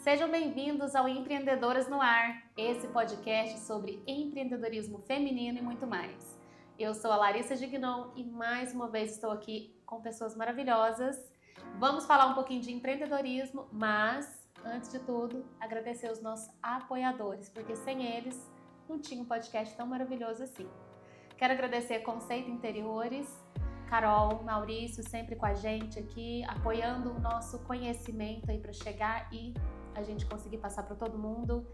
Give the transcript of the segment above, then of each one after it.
Sejam bem-vindos ao Empreendedoras no Ar, esse podcast sobre empreendedorismo feminino e muito mais. Eu sou a Larissa Gignon e mais uma vez estou aqui com pessoas maravilhosas. Vamos falar um pouquinho de empreendedorismo, mas, antes de tudo, agradecer os nossos apoiadores, porque sem eles não tinha um podcast tão maravilhoso assim. Quero agradecer a Conceito Interiores, Carol, Maurício, sempre com a gente aqui, apoiando o nosso conhecimento aí para chegar e a gente conseguir passar para todo mundo.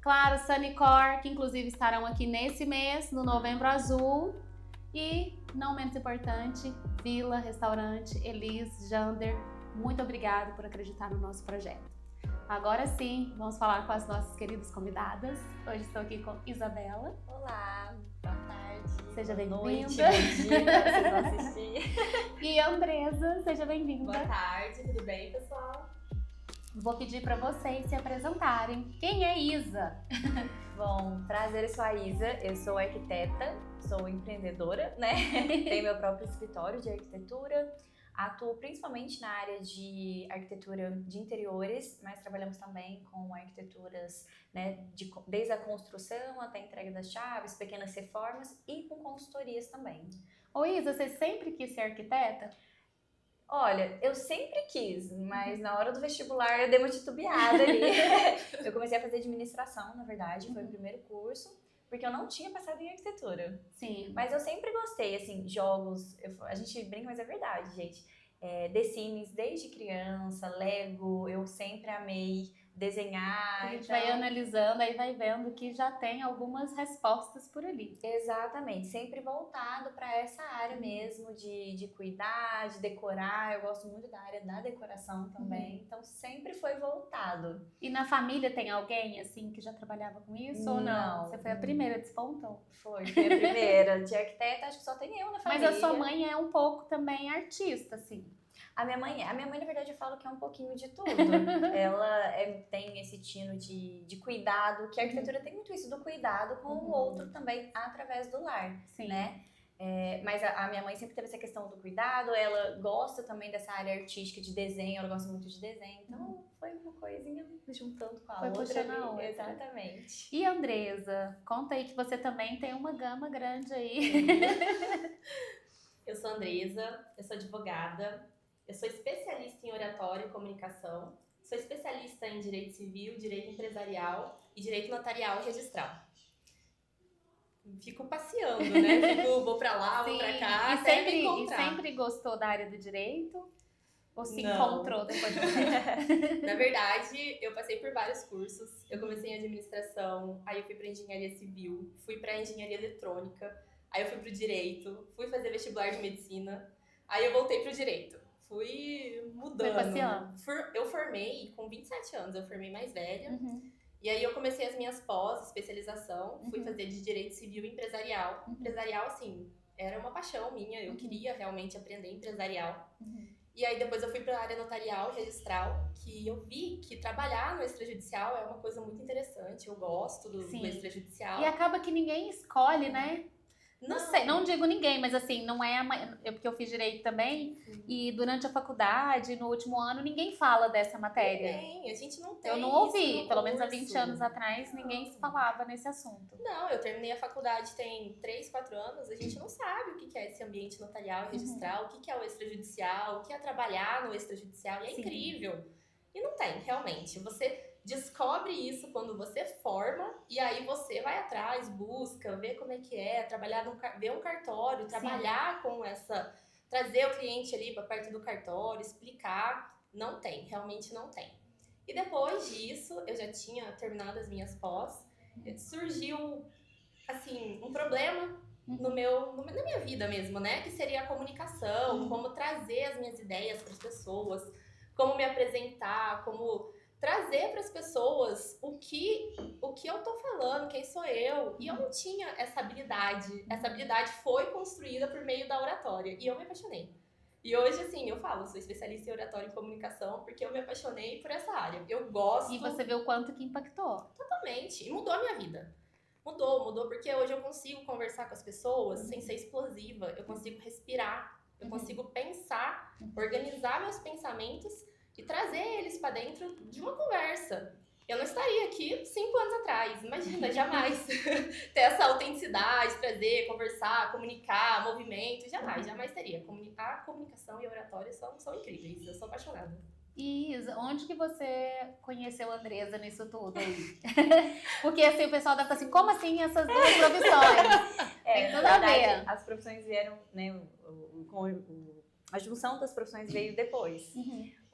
Claro, Sunicor, que inclusive estarão aqui nesse mês, no Novembro Azul. E, não menos importante, Vila, Restaurante, Elis, Jander, muito obrigado por acreditar no nosso projeto. Agora sim, vamos falar com as nossas queridas convidadas. Hoje estou aqui com Isabela. Olá, boa tarde. Seja bem-vinda. Boa noite, bom dia, vocês vão assistir. E Andresa, seja bem-vinda. Boa tarde, tudo bem, pessoal? Vou pedir para vocês se apresentarem. Quem é Isa? Bom, prazer, eu sou a Isa, eu sou arquiteta, sou empreendedora, né? Tenho meu próprio escritório de arquitetura, atuo principalmente na área de arquitetura de interiores, mas trabalhamos também com arquiteturas, né, desde a construção até a entrega das chaves, pequenas reformas e com consultorias também. Ô Isa, você sempre quis ser arquiteta? Olha, eu sempre quis, mas na hora do vestibular eu dei uma titubeada ali. Eu comecei a fazer administração, na verdade, foi o primeiro curso, porque eu não tinha passado em arquitetura. Sim. Mas eu sempre gostei, assim, jogos, a gente brinca, mas é verdade, gente. The Sims desde criança, Lego, eu sempre amei desenhar. A gente vai analisando, aí vai vendo que já tem algumas respostas por ali. Exatamente, sempre voltado para essa área mesmo de cuidar, de decorar. Eu gosto muito da área da decoração também, então sempre foi voltado. E na família tem alguém assim que já trabalhava com isso ou não? Você foi a primeira, despontou? Fui a primeira. De arquiteta, acho que só tem eu na família. Mas a sua mãe é um pouco também artista, assim. A minha mãe, na verdade, eu falo que é um pouquinho de tudo. Ela tem esse tino de cuidado, que a arquitetura tem muito isso, do cuidado com o outro também, através do lar, Sim. Né? Mas a minha mãe sempre teve essa questão do cuidado, ela gosta também dessa área artística de desenho, ela gosta muito de desenho, então foi uma coisinha juntando com a outra. Puxando a outra. Exatamente. E Andresa, conta aí que você também tem uma gama grande aí. Eu sou Andresa, eu sou advogada, eu sou especialista em oratório e comunicação, sou especialista em direito civil, direito empresarial e direito notarial e registral. Fico passeando, né? Vou pra lá, vou pra cá, até me encontrar. E sempre gostou da área do direito? Ou se Não. encontrou depois de um tempo? Na verdade, eu passei por vários cursos. Eu comecei em administração, aí eu fui pra engenharia civil, fui pra engenharia eletrônica, aí eu fui pro direito, fui fazer vestibular de medicina, aí eu voltei pro direito. Fui mudando. Foi passeando? Eu formei com 27 anos, eu formei mais velha. E aí eu comecei as minhas especialização, fui fazer de direito civil e empresarial. Empresarial, assim, era uma paixão minha, eu queria realmente aprender empresarial. E aí depois eu fui para a área notarial e registral, que eu vi que trabalhar no extrajudicial é uma coisa muito interessante, eu gosto do extrajudicial. E acaba que ninguém escolhe, né? Não sei, não digo ninguém, mas assim, não é porque eu fiz direito também, e durante a faculdade, no último ano, ninguém fala dessa matéria. Ninguém, a gente não tem. Eu não ouvi, isso pelo menos há curso. 20 anos atrás, ninguém se falava nesse assunto. Não, eu terminei a faculdade tem 3, 4 anos, a gente não sabe o que é esse ambiente notarial e registral, o que é o extrajudicial, o que é trabalhar no extrajudicial, e é incrível. E não tem, realmente. Você descobre isso quando você forma e aí você vai atrás, busca, vê como é que é, trabalhar ver um cartório, trabalhar com essa, trazer o cliente ali para perto do cartório, explicar. Não tem, realmente não tem. E depois disso, eu já tinha terminado as minhas pós, surgiu, assim, um problema na minha vida mesmo, né? Que seria a comunicação, como trazer as minhas ideias para as pessoas, como me apresentar, como trazer para as pessoas o que eu tô falando, quem sou eu. E eu não tinha essa habilidade. Essa habilidade foi construída por meio da oratória. E eu me apaixonei. E hoje, assim, eu falo, sou especialista em oratória e comunicação porque eu me apaixonei por essa área. Eu gosto. E você vê o quanto que impactou. Totalmente. E mudou a minha vida. Mudou porque hoje eu consigo conversar com as pessoas sem ser explosiva. Eu consigo respirar. Eu consigo pensar, organizar meus pensamentos e trazer eles para dentro de uma conversa. conversa, eu não estaria aqui 5 anos atrás. Imagina, jamais. Ter essa autenticidade, trazer, conversar, comunicar, movimento, jamais teria. A comunicação e a oratória são incríveis, eu sou apaixonada. E Isa, onde que você conheceu a Andresa nisso tudo aí? Porque assim, o pessoal deve estar assim, como assim essas duas profissões? Tem tudo a ver. As profissões vieram, né, a junção das profissões veio depois.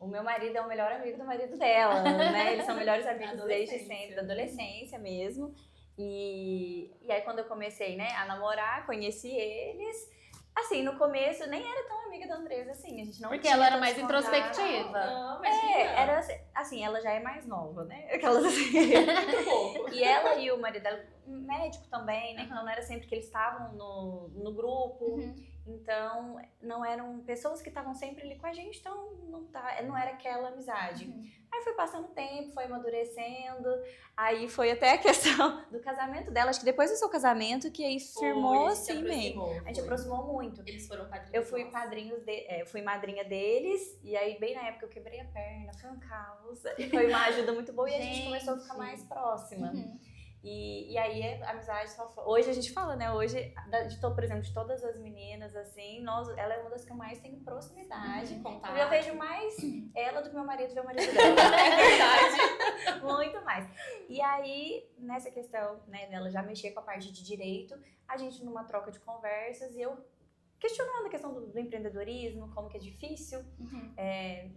O meu marido é o melhor amigo do marido dela, né? Eles são melhores amigos desde sempre, da adolescência mesmo. E aí quando eu comecei, né, a namorar, conheci eles. Assim, no começo nem era tão amiga da Andresa assim, a gente não Porque tinha ela era tanto mais contato. introspectiva. Não, imagina. Era assim, ela já é mais nova, né? Aquelas assim. Muito pouco. E ela e o marido dela, médico também, né? Então não era sempre que eles estavam no grupo. Então, não eram pessoas que estavam sempre ali com a gente, então não era aquela amizade. Aí foi passando o tempo, foi amadurecendo, aí foi até a questão do casamento dela. Acho que depois do seu casamento que aí firmou assim mesmo. A gente aproximou muito. Eles foram padrinhos. Eu fui fui madrinha deles, e aí bem na época eu quebrei a perna, foi um caos. E foi uma ajuda muito boa e a gente começou a ficar mais próxima. E aí a amizade só foi. Hoje a gente fala, né? Hoje, por exemplo, de todas as meninas, assim, ela é uma das que eu mais tenho proximidade. Eu vejo mais ela do que meu marido vê o marido dela. É verdade. Muito mais. E aí, nessa questão, né, dela já mexer com a parte de direito, a gente numa troca de conversas e eu questionando a questão do empreendedorismo, como que é difícil,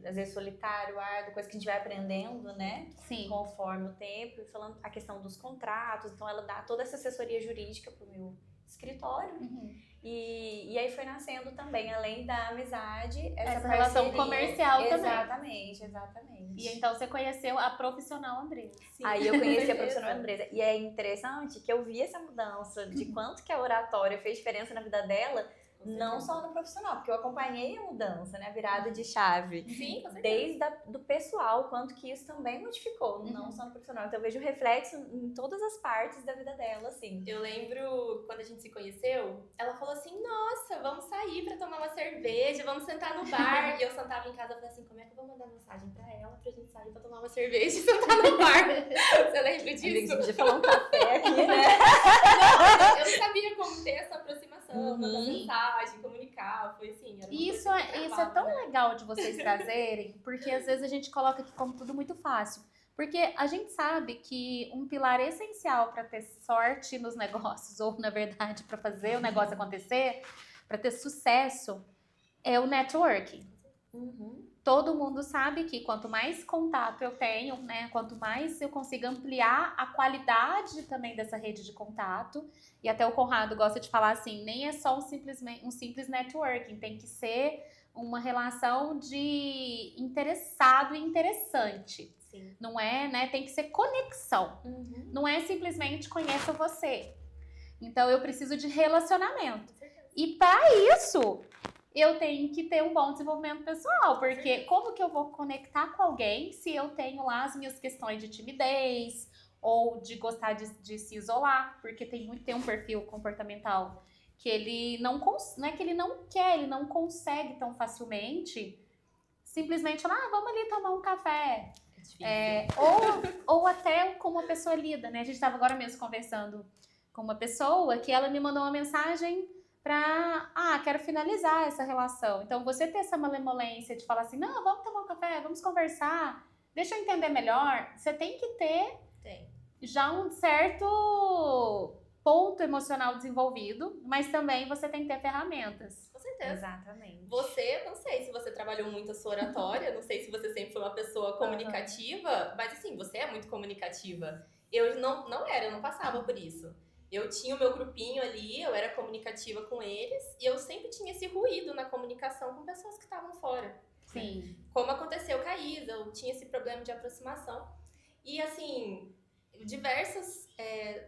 às vezes solitário, árduo, coisa que a gente vai aprendendo, né? Sim. Conforme o tempo, e falando a questão dos contratos, então ela dá toda essa assessoria jurídica pro meu escritório. E aí foi nascendo também, além da amizade, essa relação parceria. comercial Exatamente. E então você conheceu a profissional Andresa. Sim. Aí eu conheci a profissional Andresa. E é interessante que eu vi essa mudança de quanto que a oratória fez diferença na vida dela. Não só no profissional, porque eu acompanhei a mudança, né? A virada de chave. Sim, com certeza. Desde do pessoal, quanto que isso também modificou, não só no profissional. Então eu vejo reflexo em todas as partes da vida dela, assim. Eu lembro, quando a gente se conheceu, ela falou assim, nossa, vamos sair pra tomar uma cerveja, vamos sentar no bar. E eu sentava em casa e falei assim, como é que eu vou mandar mensagem pra ela pra gente sair pra tomar uma cerveja e sentar no bar? Você lembra disso? A podia falar um café aqui, né? Não, eu não sabia como ter essa aproximação, mandar mensagem, comunicar, foi assim. Era uma Isso coisa que é travava, tão né? legal de vocês trazerem, porque às vezes a gente coloca aqui como tudo muito fácil. Porque a gente sabe que um pilar essencial para ter sorte nos negócios, ou na verdade para fazer o negócio acontecer, para ter sucesso, é o networking. Todo mundo sabe que quanto mais contato eu tenho, né, quanto mais eu consigo ampliar a qualidade também dessa rede de contato, e até o Conrado gosta de falar assim, nem é só um simples networking, tem que ser uma relação de interessado e interessante. Sim. Não é, né, tem que ser conexão. Não é simplesmente conheça você. Então eu preciso de relacionamento. E para isso, eu tenho que ter um bom desenvolvimento pessoal, porque como que eu vou conectar com alguém se eu tenho lá as minhas questões de timidez ou de gostar de se isolar, porque tem um perfil comportamental que ele não é que ele não quer, ele não consegue tão facilmente simplesmente falar, vamos ali tomar um café. Ou até como a pessoa lida, né? A gente estava agora mesmo conversando com uma pessoa que ela me mandou uma mensagem quero finalizar essa relação. Então, você ter essa malemolência de falar assim, não, vamos tomar um café, vamos conversar, deixa eu entender melhor. Você tem que ter já um certo ponto emocional desenvolvido, mas também você tem que ter ferramentas. Com certeza. Exatamente. Você, não sei se você trabalhou muito a sua oratória, não sei se você sempre foi uma pessoa comunicativa, mas assim, você é muito comunicativa. Eu não passava por isso. Eu tinha o meu grupinho ali, eu era comunicativa com eles, e eu sempre tinha esse ruído na comunicação com pessoas que estavam fora. Sim. Como aconteceu com a Isa, eu tinha esse problema de aproximação. E assim, diversas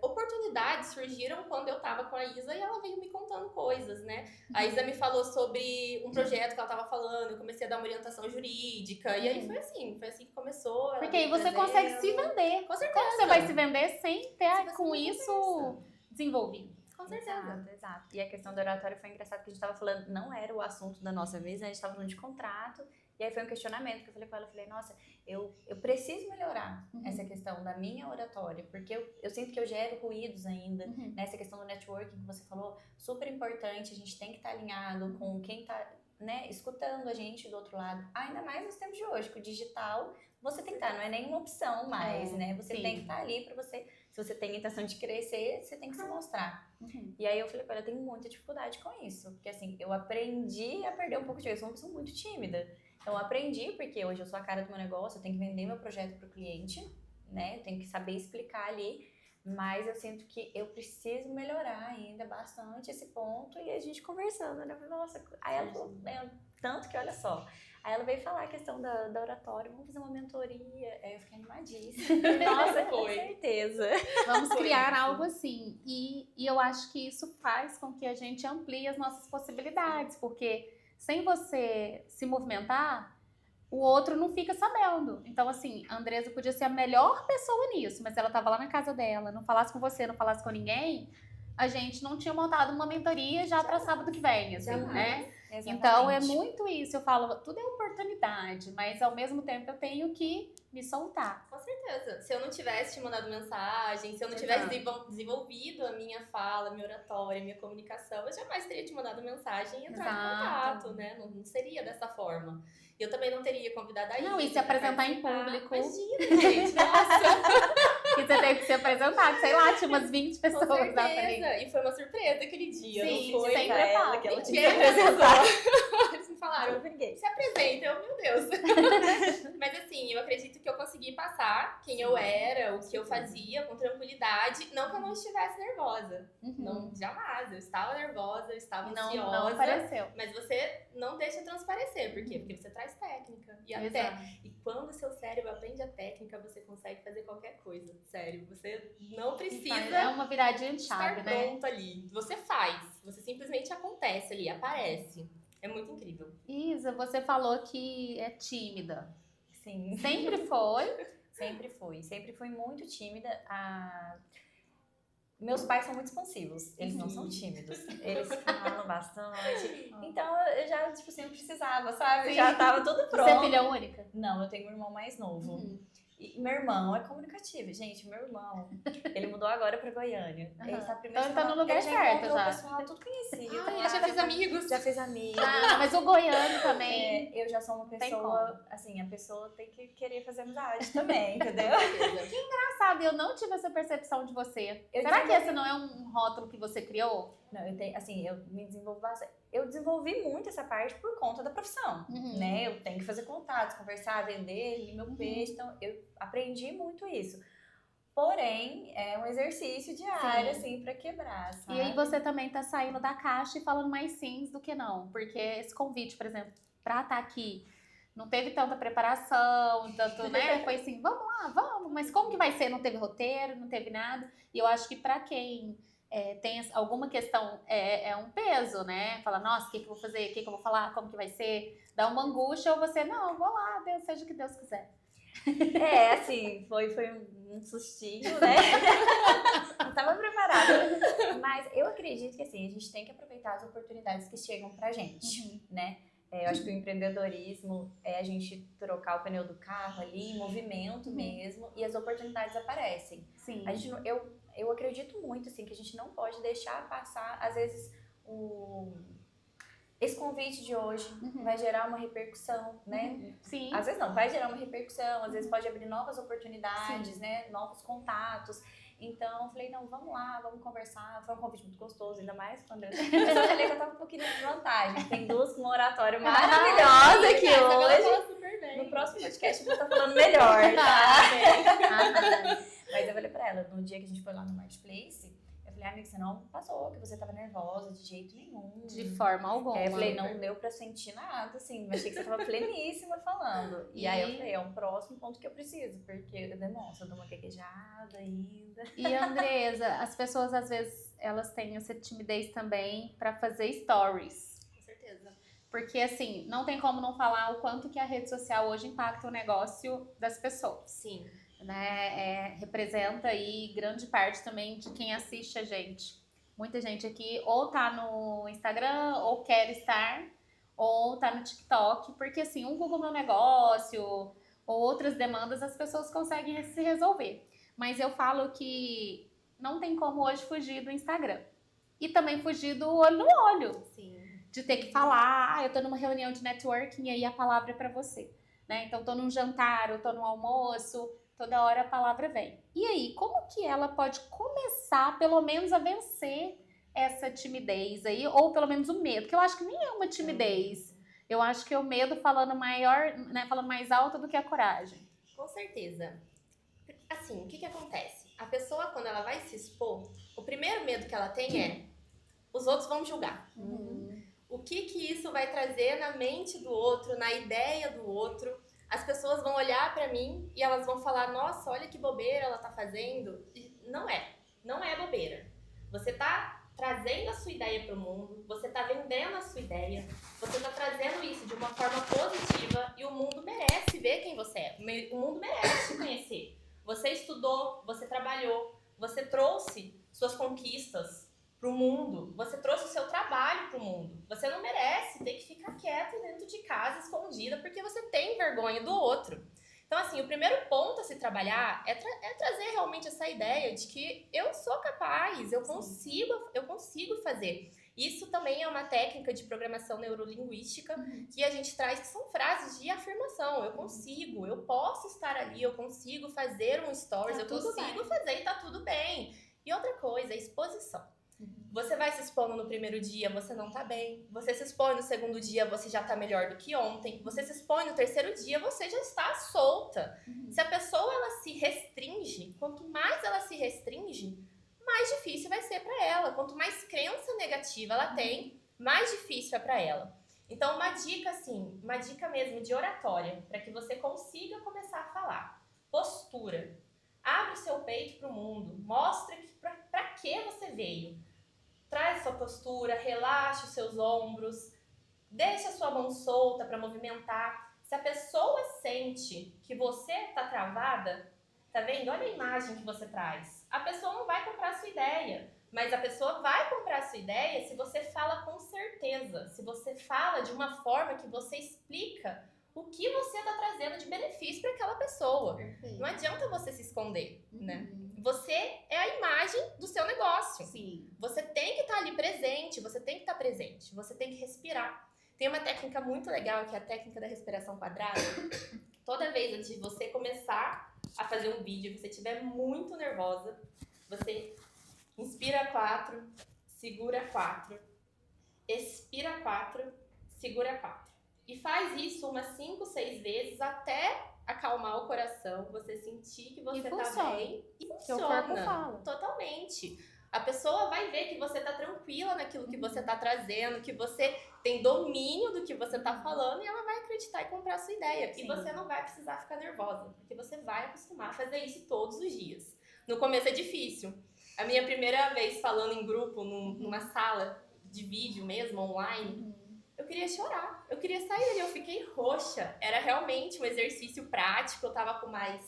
oportunidades surgiram quando eu tava com a Isa e ela veio me contando coisas, né? A Isa me falou sobre um projeto que ela tava falando, eu comecei a dar uma orientação jurídica, e aí foi assim que começou. Porque aí você consegue se vender. Com certeza. Como você vai se vender sem ter Se você com não isso desenvolvido? Com certeza. Exato. E a questão do oratório foi engraçado que a gente tava falando, não era o assunto da nossa vez, né? A gente tava falando de contrato, e aí foi um questionamento que eu falei com ela, nossa, eu preciso melhorar questão da minha oratória, porque eu sinto que eu gero ruídos ainda, nessa questão do networking que você falou, super importante, a gente tem que estar alinhado com quem tá, né, escutando a gente do outro lado, ainda mais nos tempos de hoje, que o digital, você tem que estar, não é nenhuma opção mais, né, você tem que estar ali para você, se você tem a intenção de crescer, você tem que se mostrar. E aí eu falei para ela, eu tenho muita dificuldade com isso, porque assim, eu aprendi a perder um pouco de vez, eu sou uma pessoa muito tímida. Então, eu aprendi, porque hoje eu sou a cara do meu negócio, eu tenho que vender meu projeto para o cliente, né? Eu tenho que saber explicar ali, mas eu sinto que eu preciso melhorar ainda bastante esse ponto. E a gente conversando, né? Eu falei, nossa, aí ela falou, tanto que olha só. Aí ela veio falar a questão da oratória, vamos fazer uma mentoria. Aí eu fiquei animadíssima. Nossa, com certeza. Vamos criar algo assim. E eu acho que isso faz com que a gente amplie as nossas possibilidades, porque sem você se movimentar, o outro não fica sabendo. Então, assim, a Andresa podia ser a melhor pessoa nisso, mas ela tava lá na casa dela, não falasse com você, não falasse com ninguém, a gente não tinha montado uma mentoria já para sábado que vem, assim, né? Exatamente. Então, é muito isso. Eu falo, tudo é oportunidade, mas ao mesmo tempo eu tenho que me soltar. Com certeza. Se eu não tivesse te mandado mensagem, se eu não tivesse desenvolvido a minha fala, minha oratória, minha comunicação, eu jamais teria te mandado mensagem e entrar em contato, né? Não seria dessa forma. E eu também não teria convidado a Isa. Não, e se apresentar em público. Imagina, gente, nossa! E você teve que se apresentar, sei lá, tinha umas 20 pessoas Com na frente. certeza. E foi uma surpresa aquele dia. Sim, não foi sempre pra é ela fácil. que ela tinha Ninguém que apresentar. Eles me falaram, Ninguém. se apresenta, eu, meu Deus. Mas assim, eu acredito que eu consegui passar quem eu era, o que eu fazia com tranquilidade. Não que eu não estivesse nervosa. Não, jamais. Eu estava nervosa, eu estava ansiosa. Não apareceu. Mas você não deixa transparecer. Por quê? Porque você traz técnica. E quando o seu cérebro aprende a técnica, você consegue fazer qualquer coisa. Sério. Você não precisa É uma viradinha de estar chave, né? pronto ali. Você faz. Você simplesmente acontece ali, aparece. É muito incrível. Isa, você falou que é tímida. Sim. Sempre foi? Sempre fui. Sempre fui muito tímida. Meus pais são muito expansivos. Eles não são tímidos. Eles falam bastante. Então, eu já, tipo assim, eu precisava, sabe? Sim. Já tava tudo pronto. Você é filha única? Não, eu tenho um irmão mais novo. E meu irmão é comunicativo. Gente, meu irmão, ele mudou agora pra Goiânia. Ele tá primeiro. Então ele tá no lugar certo já. O pessoal tudo conhecido. Ai, já fez amigos. Já fez amigos. Ah, mas o goiano também. Eu já sou uma Tem pessoa, assim, a pessoa tem que querer fazer amizade também, entendeu? Engraçado, eu não tive essa percepção de você. Eu Será que desenvolvi- esse não é um rótulo que você criou? Não, eu tenho, assim, eu me desenvolvo bastante. Eu desenvolvi muito essa parte por conta da profissão, né? Eu tenho que fazer contatos, conversar, vender meu peixe, então eu aprendi muito isso. Porém, é um exercício diário, assim, pra quebrar, sabe? E aí você também tá saindo da caixa e falando mais sims do que não. Porque esse convite, por exemplo, pra estar aqui, não teve tanta preparação, tanto, né? Foi assim, vamos lá, vamos. Mas como que vai ser? Não teve roteiro, não teve nada. E eu acho que pra quem tem alguma questão, é um peso, né? Fala, nossa, o que eu vou fazer? O que eu vou falar? Como que vai ser? Dá uma angústia ou você, não, vou lá, Deus, seja o que Deus quiser. Assim, foi um sustinho, né? Não tava preparada. Mas eu acredito que, assim, a gente tem que aproveitar as oportunidades que chegam pra gente, né? Eu acho que o empreendedorismo é a gente trocar o pneu do carro ali, em movimento mesmo, e as oportunidades aparecem. Sim. A gente, eu acredito muito, assim, que a gente não pode deixar passar, às vezes, esse convite de hoje vai gerar uma repercussão, né? Sim. Às vezes não, vai gerar uma repercussão, às vezes pode abrir novas oportunidades, né? Novos contatos. Então, eu falei, não, vamos lá, vamos conversar. Foi um convite muito gostoso, ainda mais quando eu falei que eu tava um pouquinho de vantagem. Tem duas com uma oratória maravilhosa aqui hoje. No próximo podcast eu vou estar falando melhor, tá? Mas eu falei pra ela, no dia que a gente foi lá no Marketplace, eu falei, amiga, você não passou, que você tava nervosa de jeito nenhum. De forma alguma. Eu falei, não deu pra sentir nada, assim, mas achei que você tava pleníssima falando. E aí eu falei, é um próximo ponto que eu preciso, porque eu demonstro, eu dou uma gaguejada ainda. E Andresa, as pessoas às vezes, elas têm essa timidez também pra fazer stories. Com certeza. Porque assim, não tem como não falar o quanto que a rede social hoje impacta o negócio das pessoas. Sim. Né? Representa aí grande parte também de quem assiste a gente. Muita gente aqui ou tá no Instagram, ou quer estar, ou tá no TikTok, porque assim, um Google Meu Negócio, ou outras demandas, as pessoas conseguem se resolver. Mas eu falo que não tem como hoje fugir do Instagram. E também fugir do olho no olho. Sim. De ter que falar, eu tô numa reunião de networking e aí a palavra é pra você. Né? Então, tô num jantar, eu tô num almoço, toda hora a palavra vem. E aí, como que ela pode começar, pelo menos, a vencer essa timidez aí, ou pelo menos o medo? Que eu acho que nem é uma timidez. Eu acho que é o medo falando maior, né, falando mais alto do que a coragem. Com certeza. Assim, o que acontece? A pessoa, quando ela vai se expor, o primeiro medo que ela tem é os outros vão julgar. O que isso vai trazer na mente do outro, na ideia do outro? As pessoas vão olhar pra mim e elas vão falar, nossa, olha que bobeira ela tá fazendo. E não é bobeira. Você tá trazendo a sua ideia pro mundo, você tá vendendo a sua ideia, você tá trazendo isso de uma forma positiva e o mundo merece ver quem você é. O mundo merece te conhecer. Você estudou, você trabalhou, você trouxe suas conquistas pro mundo, você trouxe o seu trabalho pro mundo. Você não merece ter que ficar quieta dentro de casa, escondida, porque você tem vergonha do outro. Então, assim, o primeiro ponto a se trabalhar é trazer realmente essa ideia de que eu sou capaz, eu consigo fazer. Isso também é uma técnica de programação neurolinguística que a gente traz, que são frases de afirmação. Eu consigo, eu posso estar ali, eu consigo fazer um stories, eu consigo fazer e tá tudo bem. E outra coisa, a exposição. Você vai se expondo no primeiro dia, você não tá bem. Você se expõe no segundo dia, você já tá melhor do que ontem. Você se expõe no terceiro dia, você já está solta. Se a pessoa ela se restringe, quanto mais ela se restringe, mais difícil vai ser para ela. Quanto mais crença negativa ela tem, mais difícil é para ela. Então, uma dica assim, uma dica mesmo de oratória, para que você consiga começar a falar. Postura. Abre o seu peito para o mundo. Mostra para que você veio. Traz sua postura, relaxe os seus ombros, deixa a sua mão solta para movimentar. Se a pessoa sente que você está travada, tá vendo? Olha a imagem que você traz. A pessoa não vai comprar a sua ideia, mas a pessoa vai comprar a sua ideia se você fala com certeza, se você fala de uma forma que você explica o que você está trazendo de benefício para aquela pessoa. Perfeito. Não adianta você se esconder, né? Você é a imagem do seu negócio. Sim. Você tem que estar ali presente, você tem que estar presente, você tem que respirar. Tem uma técnica muito legal, que é a técnica da respiração quadrada. Toda vez antes de você começar a fazer um vídeo, você estiver muito nervosa, você inspira 4, segura 4, expira 4, segura 4. E faz isso umas 5, 6 vezes até acalmar o coração, você sentir que você tá bem. E funciona. O corpo fala. Totalmente. A pessoa vai ver que você tá tranquila naquilo que você tá trazendo, que você tem domínio do que você tá falando e ela vai acreditar e comprar a sua ideia. Sim. E você não vai precisar ficar nervosa, porque você vai acostumar a fazer isso todos os dias. No começo é difícil. A minha primeira vez falando em grupo, numa sala de vídeo mesmo, online, eu queria chorar, eu queria sair dali, eu fiquei roxa. Era realmente um exercício prático, eu tava com mais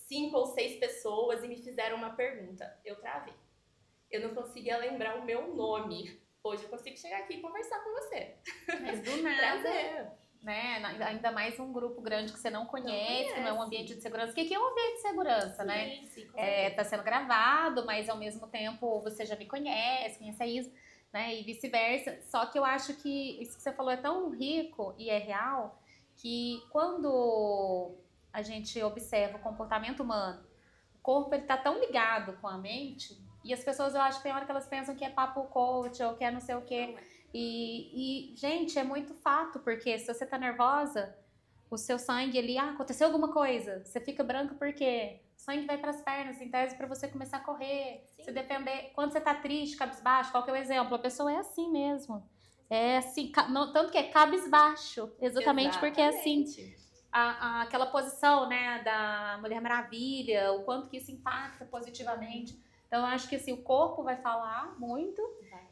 5 ou 6 pessoas e me fizeram uma pergunta. Eu travei. Eu não conseguia lembrar o meu nome. Hoje eu consigo chegar aqui e conversar com você. Mas do nada, Prazer. né? Ainda mais um grupo grande que você não conhece, que não é um ambiente de segurança. O que é um ambiente de segurança, né? Sim, Tá sendo gravado, mas ao mesmo tempo você já me conhece a Isa, né? E vice-versa. Só que eu acho que isso que você falou é tão rico e é real que quando a gente observa o comportamento humano, o corpo ele tá tão ligado com a mente, e as pessoas, eu acho que tem hora que elas pensam que é papo coach ou que é não sei o quê. E, gente, é muito fato, porque se você tá nervosa, o seu sangue ali, aconteceu alguma coisa, você fica branco porque o sangue vai pras pernas, em tese, pra você começar a correr, Sim. se defender. Quando você tá triste, cabisbaixo, qual que é o exemplo? A pessoa é assim mesmo. É assim, tanto que é cabisbaixo, exatamente porque é assim. Aquela posição, né, da Mulher Maravilha, o quanto que isso impacta positivamente. Então, eu acho que assim, o corpo vai falar muito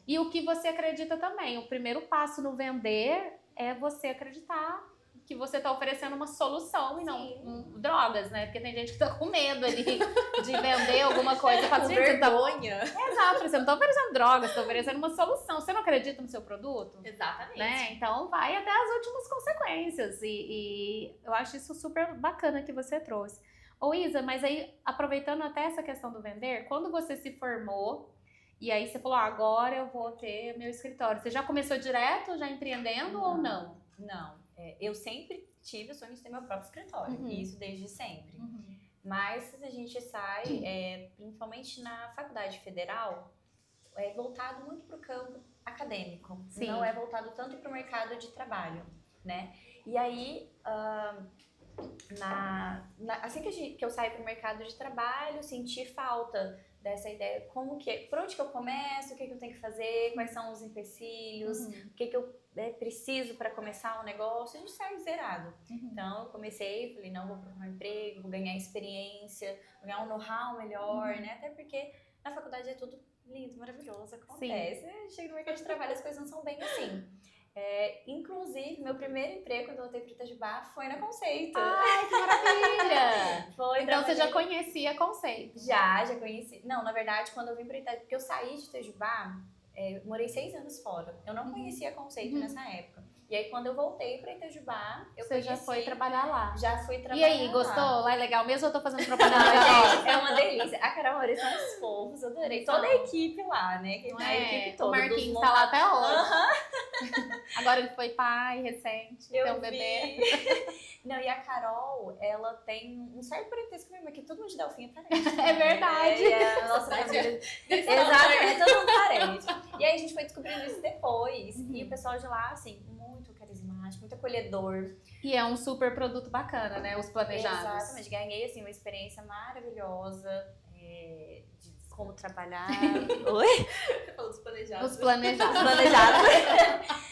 e o que você acredita também. O primeiro passo no vender é você acreditar que você tá oferecendo uma solução e não Sim. drogas, né? Porque tem gente que tá com medo ali de vender alguma coisa. Fala, Com gente, você tá... vergonha. Exato, você não tá oferecendo drogas, você tá oferecendo uma solução. Você não acredita no seu produto? Exatamente. Né? Então vai até as últimas consequências. E eu acho isso super bacana que você trouxe. Ô Isa, mas aí, aproveitando até essa questão do vender, quando você se formou, e aí você falou, agora eu vou ter meu escritório. Você já começou direto, já empreendendo ou não? Não. Eu sempre tive o sonho de ter meu próprio escritório. Uhum. E isso desde sempre. Mas a gente sai, principalmente na faculdade federal, é voltado muito para o campo acadêmico. Sim. Não é voltado tanto para o mercado de trabalho, né? E aí, assim que eu saí para o mercado de trabalho, senti falta dessa ideia, por onde que eu começo, o que eu tenho que fazer, quais são os empecilhos, o que eu preciso para começar um negócio, a gente sai zerado. Então, eu comecei, falei, não, vou procurar um emprego, vou ganhar experiência, vou ganhar um know-how melhor, né? Até porque na faculdade é tudo lindo, maravilhoso, acontece. Chega no mercado de trabalho, as coisas não são bem assim. Inclusive, meu primeiro emprego quando eu voltei para Itajubá foi na Conceito. Ai, que maravilha! Então você já conhecia Conceito? Já conheci. Não, na verdade, quando eu vim para Itajubá, porque eu saí de Itajubá, morei 6 anos fora. Eu não conhecia Conceito nessa época. E aí, quando eu voltei para Itajubá, Você já foi trabalhar lá? Já fui trabalhar. E aí, gostou? Lá é legal mesmo ou eu tô fazendo propaganda? Gente, é uma delícia. A Carol Maurício são uns fofos, adorei. Toda a equipe lá, né? A equipe toda. O Marquinhos tá lá até hoje. Agora ele foi pai recente, tem um bebê. Não, e a Carol, ela tem um certo parentesco com a minha irmã, que todo mundo de Delfim é parente. É verdade. A nossa família. Exatamente, todo mundo parente. E aí a gente foi descobrindo isso depois. E o pessoal de lá, assim, muito carismático, muito acolhedor. E é um super produto bacana, né? Os planejados. Exatamente. Ganhei, assim, uma experiência maravilhosa de como trabalhar. Oi? Você falou dos planejados. Os planejados.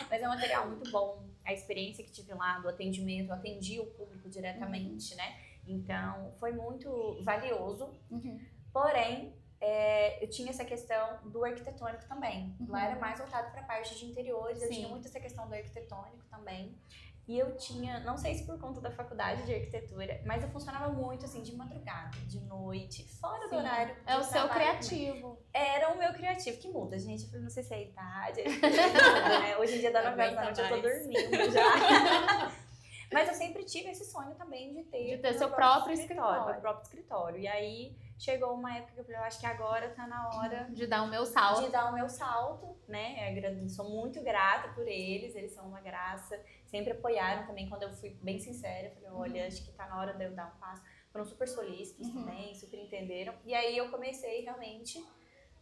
Mas é um material muito bom. A experiência que tive lá, do atendimento, eu atendi o público diretamente, né? Então, foi muito valioso. Porém, eu tinha essa questão do arquitetônico também. Lá era mais voltado para a parte de interiores. Eu tinha muito essa questão do arquitetônico também. E eu tinha, não sei se por conta da faculdade de arquitetura, mas eu funcionava muito assim, de madrugada, de noite, fora do horário de o seu trabalho. criativo. Era o meu criativo, que muda, gente. Eu não sei se é a idade, muda, né? Hoje em dia, da 9 horas da noite, eu tô dormindo já. Mas eu sempre tive esse sonho também de ter seu próprio escritório. Meu próprio escritório. E aí, chegou uma época que eu falei, eu acho que agora tá na hora de dar o meu salto. De dar o meu salto, né? Sou muito grata por eles são uma graça. Sempre apoiaram também, quando eu fui bem sincera. Eu falei, olha, acho que tá na hora de eu dar um passo. Foram super solícitos também, super entenderam. E aí eu comecei realmente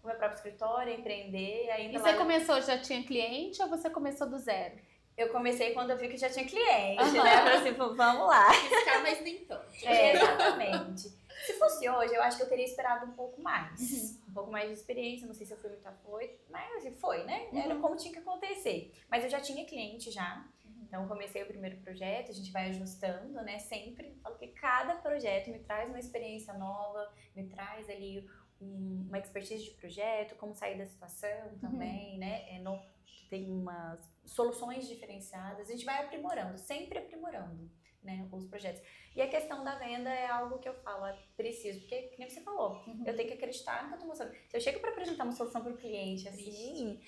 o meu próprio escritório, a empreender. E você começou, já tinha cliente ou você começou do zero? Eu comecei quando eu vi que já tinha cliente, né? Eu falei assim, vamos lá. Ficar mais nem tanto. Exatamente. Se fosse hoje, eu acho que eu teria esperado um pouco mais. Um pouco mais de experiência, não sei se eu fui muito afoito, mas assim, foi, né? Era como tinha que acontecer. Mas eu já tinha cliente já. Então, eu comecei o primeiro projeto, a gente vai ajustando, né? Sempre. Eu falo que cada projeto me traz uma experiência nova, me traz ali uma expertise de projeto, como sair da situação também, né? Tem umas soluções diferenciadas, a gente vai aprimorando, sempre aprimorando, né, os projetos. E a questão da venda é algo que eu falo, é preciso, porque, que nem você falou, eu tenho que acreditar no que eu tô mostrando. Se eu chego para apresentar uma solução para o cliente, assim,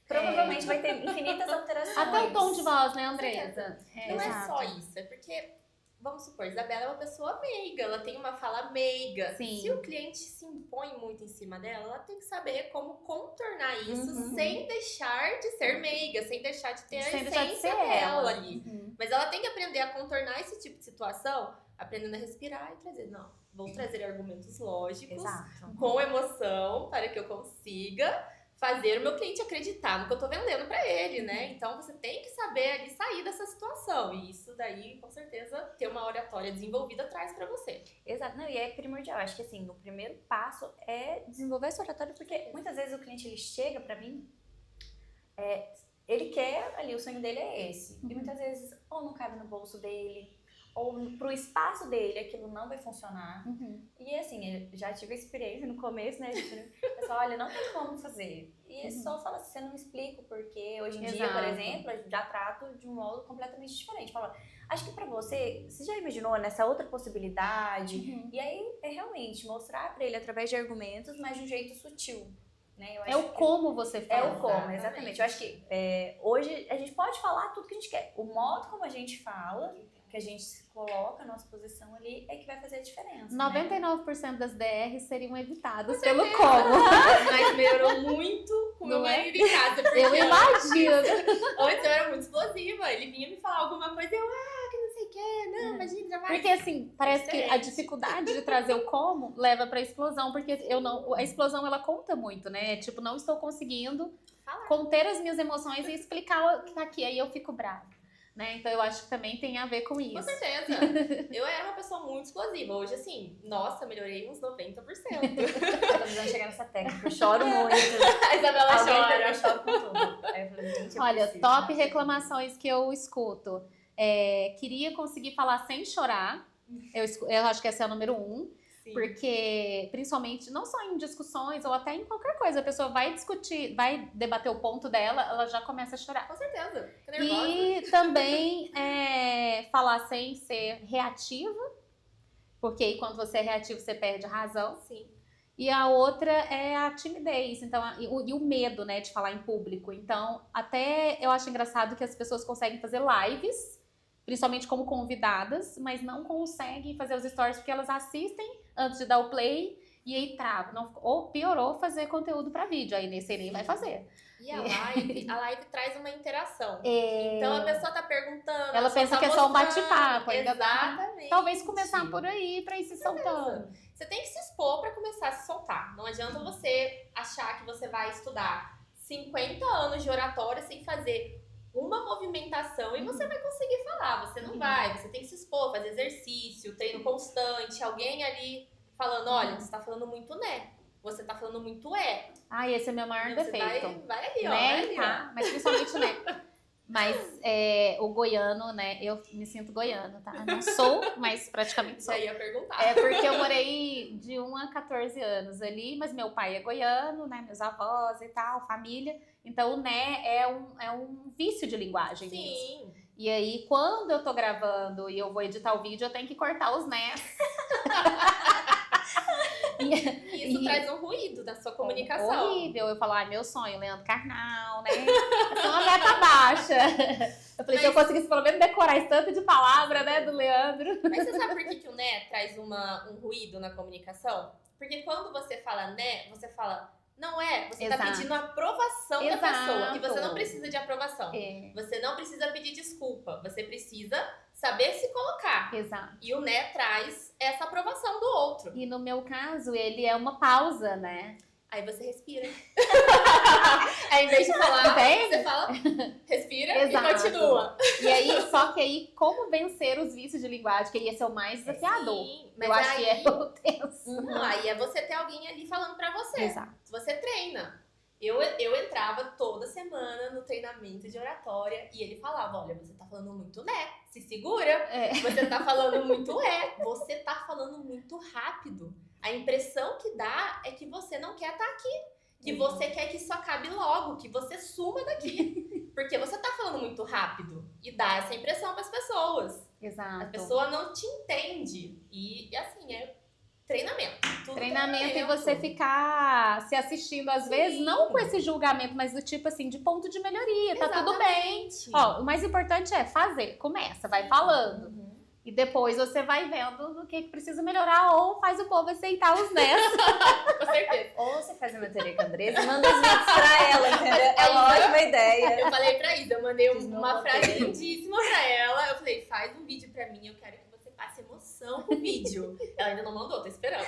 provavelmente vai ter infinitas alterações. Até o tom de voz, né, Andresa? Não é só isso, é porque, vamos supor, Isabela é uma pessoa meiga, ela tem uma fala meiga. Sim. Se o cliente se impõe muito em cima dela, ela tem que saber como contornar isso sem deixar de ser meiga, sem deixar de ter a essência dela ali. Mas ela tem que aprender a contornar esse tipo de situação, aprendendo a respirar e trazer, não, vou trazer argumentos lógicos, com emoção, para que eu consiga fazer o meu cliente acreditar no que eu tô vendendo pra ele, né? Então, você tem que saber ali sair dessa situação. E isso daí, com certeza, ter uma oratória desenvolvida traz pra você. Exato. Não, e é primordial. Acho que, assim, o primeiro passo é desenvolver essa oratória, porque muitas vezes o cliente, ele chega pra mim, ele quer ali, o sonho dele é esse. E muitas vezes, ou não cabe no bolso dele, ou pro espaço dele aquilo não vai funcionar. E assim, eu já tive a experiência no começo, né? O pessoal, olha, não tem como fazer. E só fala assim, você não explica o porquê. Hoje em dia, por exemplo, eu já trato de um modo completamente diferente. Fala, acho que pra você já imaginou nessa outra possibilidade? E aí, é realmente mostrar pra ele através de argumentos, mas de um jeito sutil. Né? Eu acho como você fala. É o como, exatamente. Eu acho que hoje a gente pode falar tudo que a gente quer. O modo como a gente fala, que a gente se coloca, a nossa posição ali, é que vai fazer a diferença. 99% das DRs seriam evitadas Com pelo certeza. como. Mas melhorou muito com o meu Não é? marido em casa. Porque Eu imagino. Antes eu era muito explosiva. Ele vinha me falar alguma coisa e eu, que não sei o que, não, imagina, vai. Porque assim, parece que a Diferente. dificuldade de trazer o como leva pra explosão, porque a explosão ela conta muito, né? Tipo, não estou conseguindo Falar. conter as minhas emoções e explicar o que tá aqui, aí eu fico brava. Né? Então eu acho que também tem a ver com isso. Com certeza. Eu era uma pessoa muito explosiva. Hoje, assim, nossa, melhorei uns 90%. Eu tô precisando chegar nessa técnica, eu choro muito. A Isabela chora. Eu choro com tudo. Aí eu falei, gente, eu Olha, preciso, top né? reclamações que eu escuto. Queria conseguir falar sem chorar. Eu acho que essa é a número 1. Sim. Porque, principalmente, não só em discussões ou até em qualquer coisa, a pessoa vai discutir, vai debater o ponto dela, ela já começa a chorar. Com certeza. Fica nervosa. E também falar sem ser reativa, porque aí quando você é reativo você perde a razão. Sim. E a outra é a timidez, então, e o medo, né, de falar em público. Então, até eu acho engraçado que as pessoas conseguem fazer lives, principalmente como convidadas, mas não conseguem fazer os stories porque elas assistem antes de dar o play e aí trava. Ou piorou fazer conteúdo para vídeo, aí nesse nem vai fazer. E a live traz uma interação. É. Então a pessoa tá perguntando. Ela a pessoa pensa tá que é só um mostrando. bate-papo. ainda Exatamente. Talvez começar por aí pra ir se soltando. Você tem que se expor pra começar a se soltar. Não adianta você achar que você vai estudar 50 anos de oratória sem fazer uma movimentação e você vai conseguir falar. Você não vai. Você tem que se expor, fazer exercício, treino constante, alguém ali falando, olha, você tá falando muito né. Você tá falando muito Esse é meu maior Você defeito. vai ali, ó. Né? Vai ali, Tá? Mas principalmente né. Mas o goiano, né? Eu me sinto goiano, tá? Não sou, mas praticamente sou. Já ia perguntar. É porque eu morei de 1 a 14 anos ali, mas meu pai é goiano, né? Meus avós e tal, família. Então o né é um vício de linguagem mesmo. Sim. E aí, quando eu tô gravando e eu vou editar o vídeo, eu tenho que cortar os nés. E isso traz um ruído da sua comunicação. Horrível. Eu falo, meu sonho, Leandro Carnal, né? Eu sou uma meta baixa. Eu falei, se eu conseguisse pelo menos decorar esse tanto de palavra, né, do Leandro. Mas você sabe por que o né traz um ruído na comunicação? Porque quando você fala né, você fala não é, você tá Exato. pedindo a aprovação da pessoa. E você Exato. não precisa de aprovação. É, Você não precisa pedir desculpa. Você precisa saber se colocar. exato. E o né traz essa aprovação do outro. E no meu caso, ele é uma pausa, né? Aí você respira. Aí, em vez de falar, Entende? você fala, respira Exato. e continua. E aí, só que aí, como vencer os vícios de linguagem, que esse é o mais desafiador. Sim, mas Eu acho que aí, é o tenso. não, aí é você ter alguém ali falando pra você. Exato. Você treina. Eu entrava toda semana no treinamento de oratória e ele falava, olha, você tá falando muito né, se segura. Você tá falando muito você tá falando muito rápido. A impressão que dá é que você não quer estar aqui. Que você quer que isso acabe logo, que você suma daqui. Porque você tá falando muito rápido. E dá essa impressão pras pessoas. Exato. A pessoa não te entende. E assim, é treinamento. Tudo Treinamento e você ficar se assistindo, às vezes, não com esse julgamento, mas do tipo assim, de ponto de melhoria, tá tudo bem. Exatamente. Ó, o mais importante é fazer, começa, vai falando. E depois você vai vendo no que precisa melhorar ou faz o povo aceitar os 10. Com certeza. Ou você faz a mentoria com a Andressa e manda os vídeos pra ela, entendeu? É uma ótima ideia. Eu falei pra Isa, eu mandei Fiz meu uma frase roteiro. lindíssima pra ela. Eu falei, faz um vídeo pra mim, eu quero que você passe emoção com o vídeo. Ela ainda não mandou, tô esperando.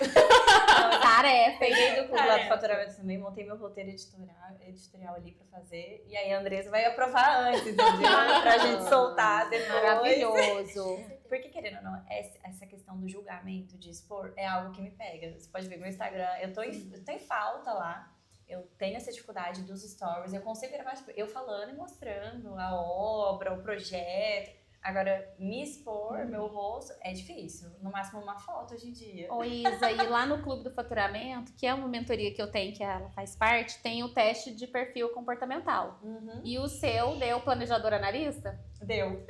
Tarefa, Peguei do clube lá do Tarefa. faturamento também, montei meu roteiro editorial ali pra fazer. E aí a Andressa vai aprovar antes, entendeu? Pra gente soltar depois. Maravilhoso. Porque, querendo ou não, essa questão do julgamento, de expor, é algo que me pega. Você pode ver meu Instagram, eu tô em falta lá. Eu tenho essa dificuldade dos stories. Eu consigo gravar, tipo, eu falando e mostrando a obra, o projeto. Agora, me expor, meu rosto, é difícil. No máximo uma foto hoje em dia. Ô Isa, e lá no Clube do Faturamento, que é uma mentoria que eu tenho, que ela faz parte, tem o teste de perfil comportamental. E o seu deu planejadora analista? Deu.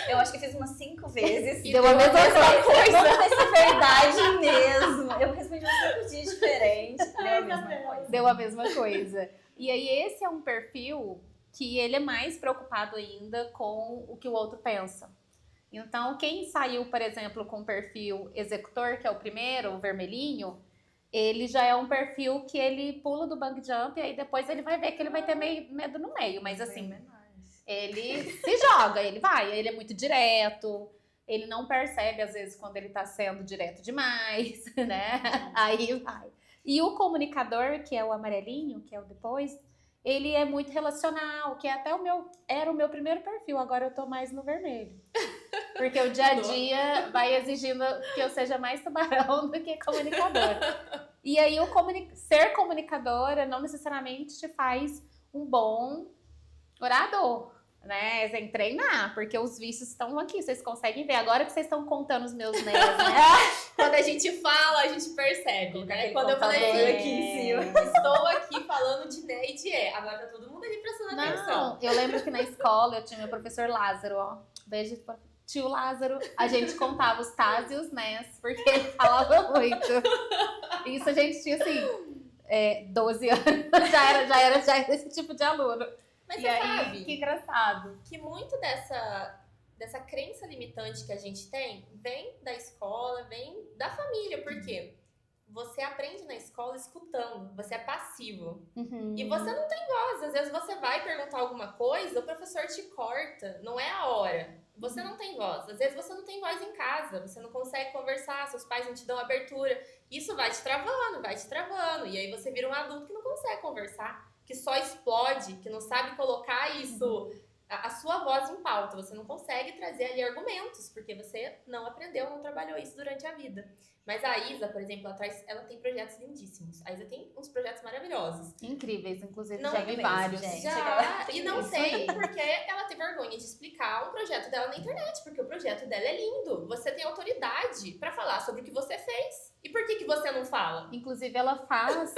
Eu acho que fiz umas 5 vezes. E deu a mesma coisa. Vamos ver se é verdade mesmo. Eu respondi uns 5 dias diferentes. Deu a mesma coisa. Deu a mesma coisa. E aí esse é um perfil que ele é mais preocupado ainda com o que o outro pensa. Então, quem saiu, por exemplo, com o perfil executor, que é o primeiro, o vermelhinho, ele já é um perfil que ele pula do bungee jump e aí depois ele vai ver que ele vai ter medo no meio. Mas assim, ele se joga, ele vai. Ele é muito direto, ele não percebe, às vezes, quando ele tá sendo direto demais, né? Aí vai. E o comunicador, que é o amarelinho, que é o depois, ele é muito relacional, que é até era o meu primeiro perfil, agora eu tô mais no vermelho. Porque o dia a dia vai exigindo que eu seja mais tubarão do que comunicadora. E aí ser comunicadora não necessariamente te faz um bom orador, né? Tem que treinar, porque os vícios estão aqui, vocês conseguem ver. Agora que vocês estão contando os meus nés, né? Quando a gente fala, a gente percebe, né? Quando eu falei aqui em cima. estou aqui falando de né e de agora tá todo mundo ali prestando atenção. Não, eu lembro que na escola eu tinha meu professor Lázaro, ó. Beijo pro tio Lázaro. A gente contava os Tás e os Nés, porque ele falava muito. Isso a gente tinha, assim, 12 anos. Já era esse tipo de aluno. Mas E você aí, sabe que engraçado. que muito dessa crença limitante que a gente tem vem da escola, vem da família. Por quê? Você aprende na escola escutando, você é passivo. E você não tem voz. Às vezes você vai perguntar alguma coisa, o professor te corta, não é a hora. Você não tem voz. Às vezes você não tem voz em casa, você não consegue conversar, seus pais não te dão abertura. Isso vai te travando, vai te travando. E aí você vira um adulto que não consegue conversar, que só explode, que não sabe colocar isso, a sua voz em pauta. Você não consegue trazer ali argumentos, porque você não aprendeu, não trabalhou isso durante a vida. Mas a Isa, por exemplo, ela tem projetos lindíssimos. A Isa tem uns projetos maravilhosos. Incríveis, inclusive, Não já é vi mesmo, vários. gente. Já, e não Isso sei aí. porque ela tem vergonha de explicar um projeto dela na internet, porque o projeto dela é lindo. Você tem autoridade pra falar sobre o que você fez. E por que você não fala? Inclusive, ela faz...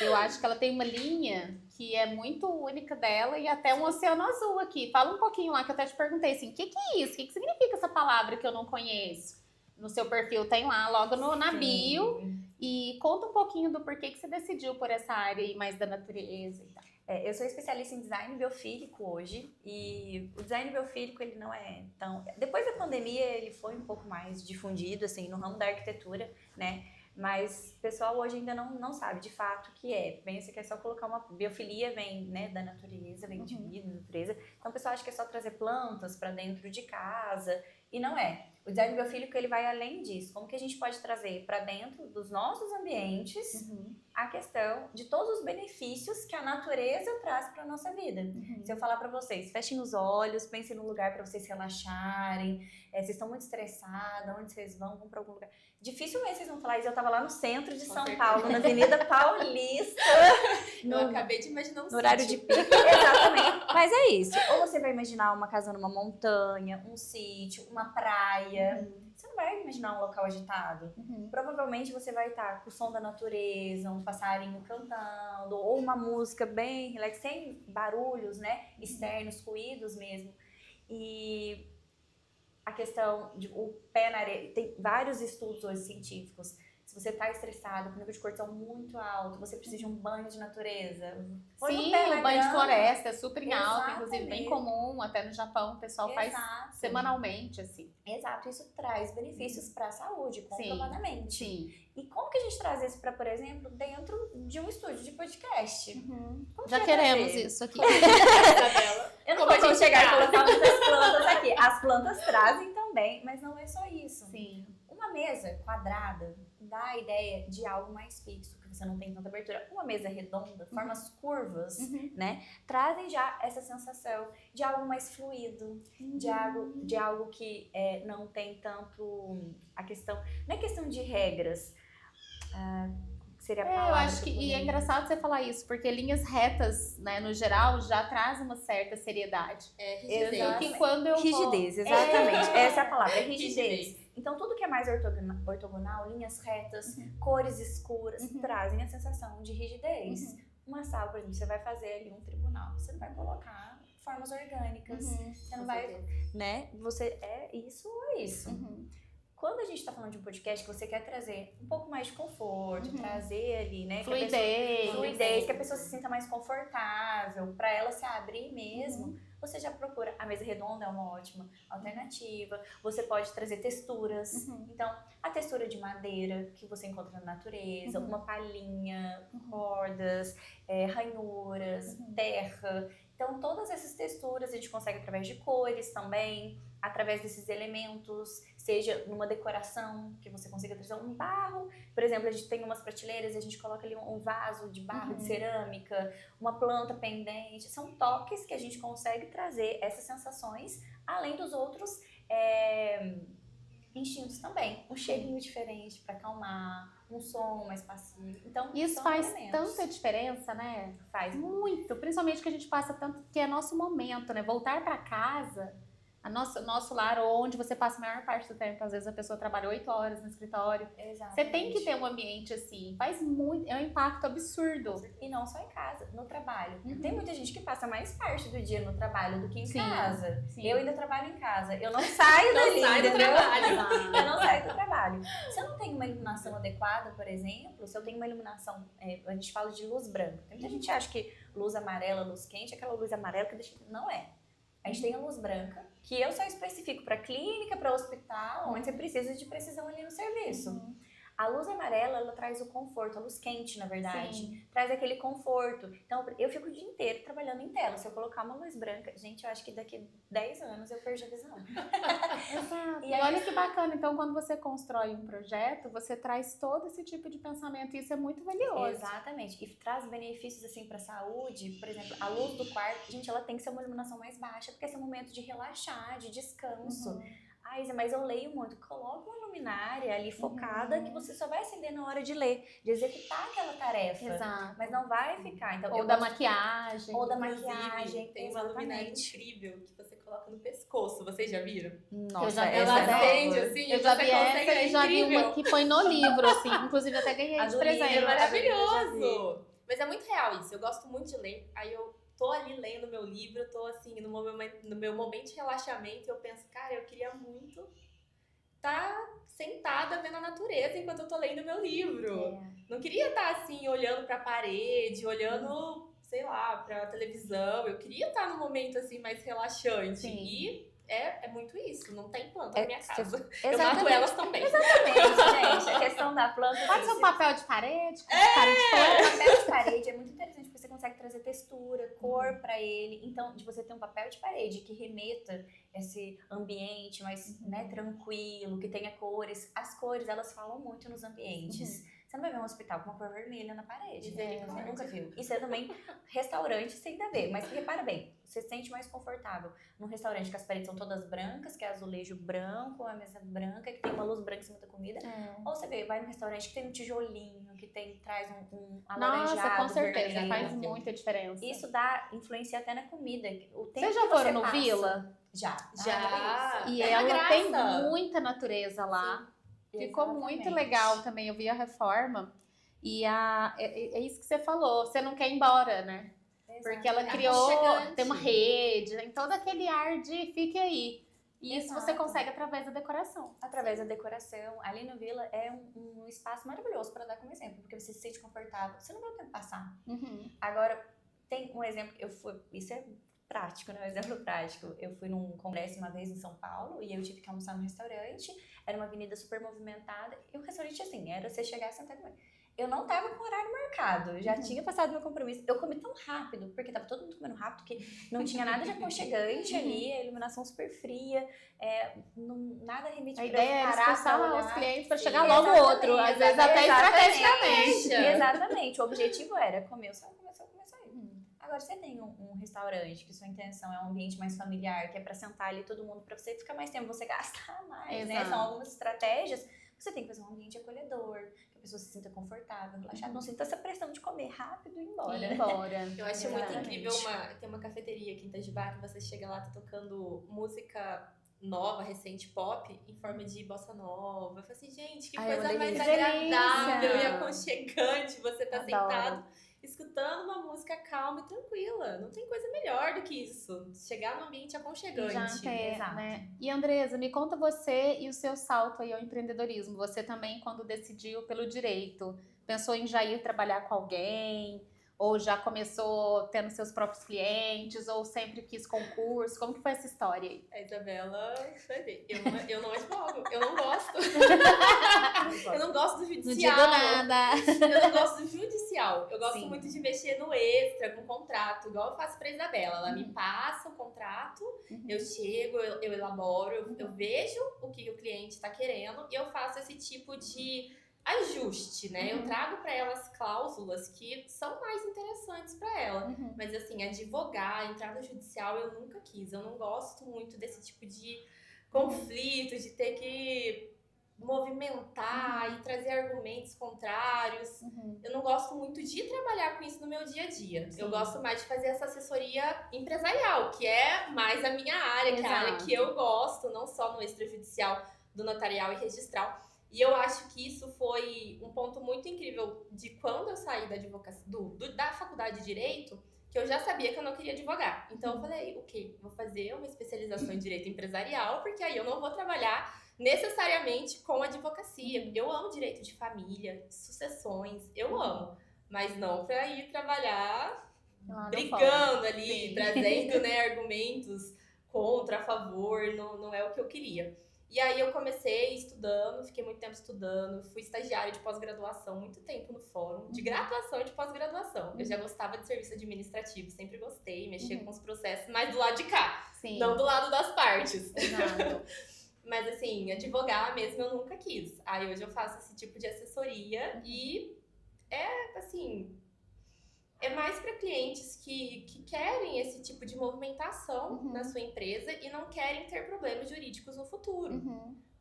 Eu acho que ela tem uma linha que é muito única dela e até um oceano azul aqui. Fala um pouquinho lá, que eu até te perguntei assim, o que é isso? O que significa essa palavra que eu não conheço? No seu perfil tem lá, logo na bio. E conta um pouquinho do porquê que você decidiu por essa área aí, mais da natureza e tal. Eu sou especialista em design biofílico hoje. E o design biofílico, ele não é tão... Depois da pandemia, ele foi um pouco mais difundido, assim, no ramo da arquitetura, né? Mas o pessoal hoje ainda não sabe de fato o que é. Pensa que é só colocar uma... Biofilia vem, né, da natureza, vem de vida, da natureza. Então o pessoal acha que é só trazer plantas para dentro de casa. E não é. O design biofílico, ele vai além disso. Como que a gente pode trazer para dentro dos nossos ambientes a questão de todos os benefícios que a natureza traz para nossa vida. Se eu falar para vocês, fechem os olhos, pensem num lugar para vocês relaxarem. Vocês estão muito estressados, onde vocês vão para algum lugar. Dificilmente vocês vão falar isso. Eu tava lá no centro de São Paulo, na Avenida Paulista. Eu acabei de imaginar um no horário de pico. Exatamente. Mas é isso. Ou você vai imaginar uma casa numa montanha, um sítio, uma praia. Você não vai imaginar um local agitado. Provavelmente você vai estar com o som da natureza, um passarinho cantando, ou uma música bem relax, sem barulhos, né? Externos, ruídos mesmo. E a questão de o pé na areia, tem vários estudos hoje científicos. Se você está estressado, com nível de cortisol muito alto, você precisa de um banho de natureza. Sim, o banho de floresta é super em alta, inclusive bem comum, até no Japão o pessoal faz semanalmente, assim. Exato, isso traz benefícios para a saúde, comprovadamente. Sim. E como que a gente traz isso para, por exemplo, dentro de um estúdio de podcast? Já queremos isso aqui. Eu não vou chegar e colocar muitas plantas aqui. As plantas trazem também, mas não é só isso. Sim. Uma mesa quadrada dá a ideia de algo mais fixo, que você não tem tanta abertura. Uma mesa redonda, formas curvas, né? Trazem já essa sensação de algo mais fluido, de algo que não tem tanto a questão... Não é questão de regras. seria a Eu palavra acho que eu e é poderia- engraçado você falar isso, porque linhas retas, né, no geral, já traz uma certa seriedade. Rigidez. E que quando eu Rigidez, vou... exatamente. Essa é a palavra, é rigidez. Rigidez. Então, tudo que é mais ortogonal, linhas retas, cores escuras, trazem a sensação de rigidez. Uma sala, por exemplo, você vai fazer ali um tribunal, você não vai colocar formas orgânicas, você não vai, né? Você é isso ou isso. Quando a gente tá falando de um podcast que você quer trazer um pouco mais de conforto, trazer ali, né? Fluidez, que a pessoa se sinta mais confortável, pra ela se abrir mesmo, você já procura. A mesa redonda é uma ótima alternativa. Você pode trazer texturas. Então, a textura de madeira que você encontra na natureza, uma palhinha, cordas, ranhuras, terra. Então, todas essas texturas a gente consegue através de cores também, através desses elementos, seja numa decoração, que você consiga trazer um barro. Por exemplo, a gente tem umas prateleiras, a gente coloca ali um vaso de barro, de cerâmica, uma planta pendente. São toques que a gente consegue trazer essas sensações, além dos outros instintos também. Um cheirinho diferente para acalmar, um som mais passivo. Então, Isso são faz elementos. tanta diferença, né? Faz Muito, principalmente que a gente passa tanto, que é nosso momento, né? Voltar para casa, nosso lar, onde você passa a maior parte do tempo. Às vezes a pessoa trabalha 8 horas no escritório. Exatamente. Você tem que ter um ambiente assim, faz muito, é um impacto absurdo. E não só em casa, no trabalho. Tem muita gente que passa mais parte do dia no trabalho do que em Sim, casa. sim. Eu ainda trabalho em casa. Eu não saio dali, sai do entendeu? trabalho. Eu não saio do trabalho. Se eu não tenho uma iluminação adequada, por exemplo, se eu tenho uma iluminação, a gente fala de luz branca. Tem muita gente que acha que luz amarela, luz quente, aquela luz amarela que deixa... Não é. A gente tem a luz branca, que eu só especifico para clínica, para hospital, onde você precisa de precisão ali no serviço. A luz amarela, ela traz o conforto, a luz quente, na verdade, Sim. traz aquele conforto. Então, eu fico o dia inteiro trabalhando em tela. Se eu colocar uma luz branca, gente, eu acho que daqui 10 anos eu perdi a visão. Exato. E E aí- olha que bacana, então quando você constrói um projeto, você traz todo esse tipo de pensamento e isso é muito valioso. Exatamente. E traz benefícios, assim, pra saúde. Por exemplo, a luz do quarto, gente, ela tem que ser uma iluminação mais baixa, porque esse é um momento de relaxar, de descanso. Ai, Isa, mas eu leio muito. Coloca uma luminária ali focada que você só vai acender na hora de ler, de executar aquela tarefa. Exato. Mas não vai ficar. Então, Ou eu da gosto- maquiagem. Ou da Inclusive, maquiagem. tem uma luminária incrível que você coloca no pescoço. Vocês já viram? Nossa, Eu já vi essa Ela é nova. acende assim, Eu já você vi consegue, essa é e já vi incrível. uma que foi no livro, assim. Inclusive, eu até ganhei A de do presente. É livro, maravilhoso! Mas é muito real isso. Eu gosto muito de ler. Aí eu tô ali lendo meu livro, tô assim, no meu momento de relaxamento, eu penso, cara, eu queria muito estar sentada vendo a natureza enquanto eu tô lendo meu livro. Não queria estar assim, olhando pra parede, olhando, sei lá, pra televisão. Eu queria estar num momento assim mais relaxante. Sim. E é muito isso. Não tem planta na minha casa. Eu mato Exatamente. elas também. Exatamente, gente. A questão da planta. Pode ser um papel de parede, com É. cara de planta. O papel de parede é muito interessante porque você consegue trazer textura, cor pra ele. Então, de você ter um papel de parede que remeta esse ambiente mais tranquilo, que tenha cores. As cores, elas falam muito nos ambientes. Você não vai ver um hospital com uma cor vermelha na parede. Misericórdia. Você nunca viu. Isso é também restaurante, você ainda vê. Mas repara bem, você se sente mais confortável num restaurante que as paredes são todas brancas, que é azulejo branco, a mesa branca, que tem uma luz branca em cima da comida. Ou você vai num restaurante que tem um tijolinho, que traz um alaranjado, Nossa, com certeza, vermelho. faz muita diferença. Isso influencia até na comida. O tempo Vocês já que foram você no passa- Vila? Já. Já. E É uma ela graça. tem muita natureza lá. Ficou Exatamente. muito legal também. Eu vi a reforma. E é isso que você falou. Você não quer ir embora, né? Porque ela Exatamente. criou, aconchegante. tem uma rede, tem todo aquele ar de fique aí. E isso você Exato. consegue através da decoração. Através da decoração. Ali no Vila é um espaço maravilhoso para dar como exemplo, porque você se sente confortável. Você não vai o tempo passar. Agora, tem um exemplo, isso é prático, né? Um exemplo prático. Eu fui num congresso uma vez em São Paulo e eu tive que almoçar num restaurante. Era uma avenida super movimentada. E o restaurante, assim, era você chegar e sentar e comer. Eu não tava com horário marcado, eu já tinha passado meu compromisso. Eu comi tão rápido, porque tava todo mundo comendo rápido, que não tinha nada de aconchegante ali, a iluminação super fria, nada remete A pra ideia é parar pra expulsar olhar. os clientes para Sim, chegar logo o outro. Às vezes até estrategicamente. Exatamente, o objetivo era comer o seu, começar aí. Agora, você tem um restaurante que sua intenção é um ambiente mais familiar, que é pra sentar ali todo mundo, pra você ficar mais tempo, você gastar mais, né? Exato. São algumas estratégias. Você tem que fazer um ambiente acolhedor, que a pessoa se sinta confortável, relaxada, não sinta essa pressão de comer rápido e ir embora. Eu acho muito Exatamente. incrível tem uma cafeteria aqui em Itajubá que você chega lá, tá tocando música nova, recente, pop, em forma de bossa nova. Eu falei assim, gente, que Ai, é uma coisa mais delícia. agradável e Delícia. aconchegante você tá Adoro. sentado escutando uma música calma e tranquila. Não tem coisa melhor do que isso. Chegar num ambiente aconchegante. Já tem, exato. né? E Andresa, me conta você e o seu salto aí ao empreendedorismo. Você também, quando decidiu pelo direito, pensou em já ir trabalhar com alguém? Ou já começou tendo seus próprios clientes? Ou sempre quis concurso? Como que foi essa história aí? A Isabela vai ver. Eu não advogo. Eu não gosto. Eu não gosto do Não judicial. digo nada. Eu não gosto do judicial. Eu gosto Sim. muito de mexer no extra, com contrato, igual eu faço pra Isabela. Ela me passa o contrato, eu chego, eu elaboro, eu vejo o que o cliente tá querendo e eu faço esse tipo de ajuste, né? Eu trago pra ela as cláusulas que são mais interessantes pra ela. Mas assim, advogar, entrar no judicial, eu nunca quis. Eu não gosto muito desse tipo de conflito, de ter que movimentar e trazer argumentos contrários. Eu não gosto muito de trabalhar com isso no meu dia a dia. Sim. Eu gosto mais de fazer essa assessoria empresarial, que é mais a minha área, que é a área que eu gosto, não só no extrajudicial, do notarial e registral. E eu acho que isso foi um ponto muito incrível de quando eu saí da advocacia, da faculdade de Direito, que eu já sabia que eu não queria advogar. Então eu falei, o quê? Vou fazer uma especialização em Direito Empresarial, porque aí eu não vou trabalhar necessariamente com advocacia. Eu amo direito de família, sucessões, eu amo. Mas não pra ir trabalhar brigando ali, Sim. trazendo, né, argumentos contra, a favor, não é o que eu queria. E aí eu comecei estudando, fiquei muito tempo estudando, fui estagiária de pós-graduação, muito tempo no fórum, de graduação e de pós-graduação. Eu já gostava de serviço administrativo, sempre gostei, mexia com os processos, mas do lado de cá, Sim. não do lado das partes. Exato. Mas assim, advogar mesmo eu nunca quis. Aí hoje eu faço esse tipo de assessoria e assim, é mais para clientes que querem esse tipo de movimentação na sua empresa e não querem ter problemas jurídicos no futuro.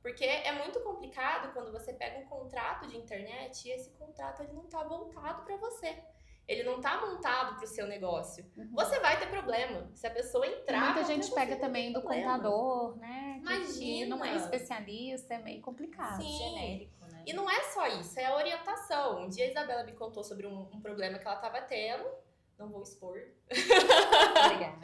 Porque é muito complicado quando você pega um contrato de internet e esse contrato ele não tá voltado para você. Ele não tá montado pro seu negócio. Você vai ter problema. Se a pessoa entrar... Muita gente pega também do contador, né? Que Imagina. não é especialista, é meio complicado. Sim. Genérico, né? E não é só isso, é a orientação. Um dia a Isabela me contou sobre um problema que ela tava tendo. Não vou expor. Obrigada.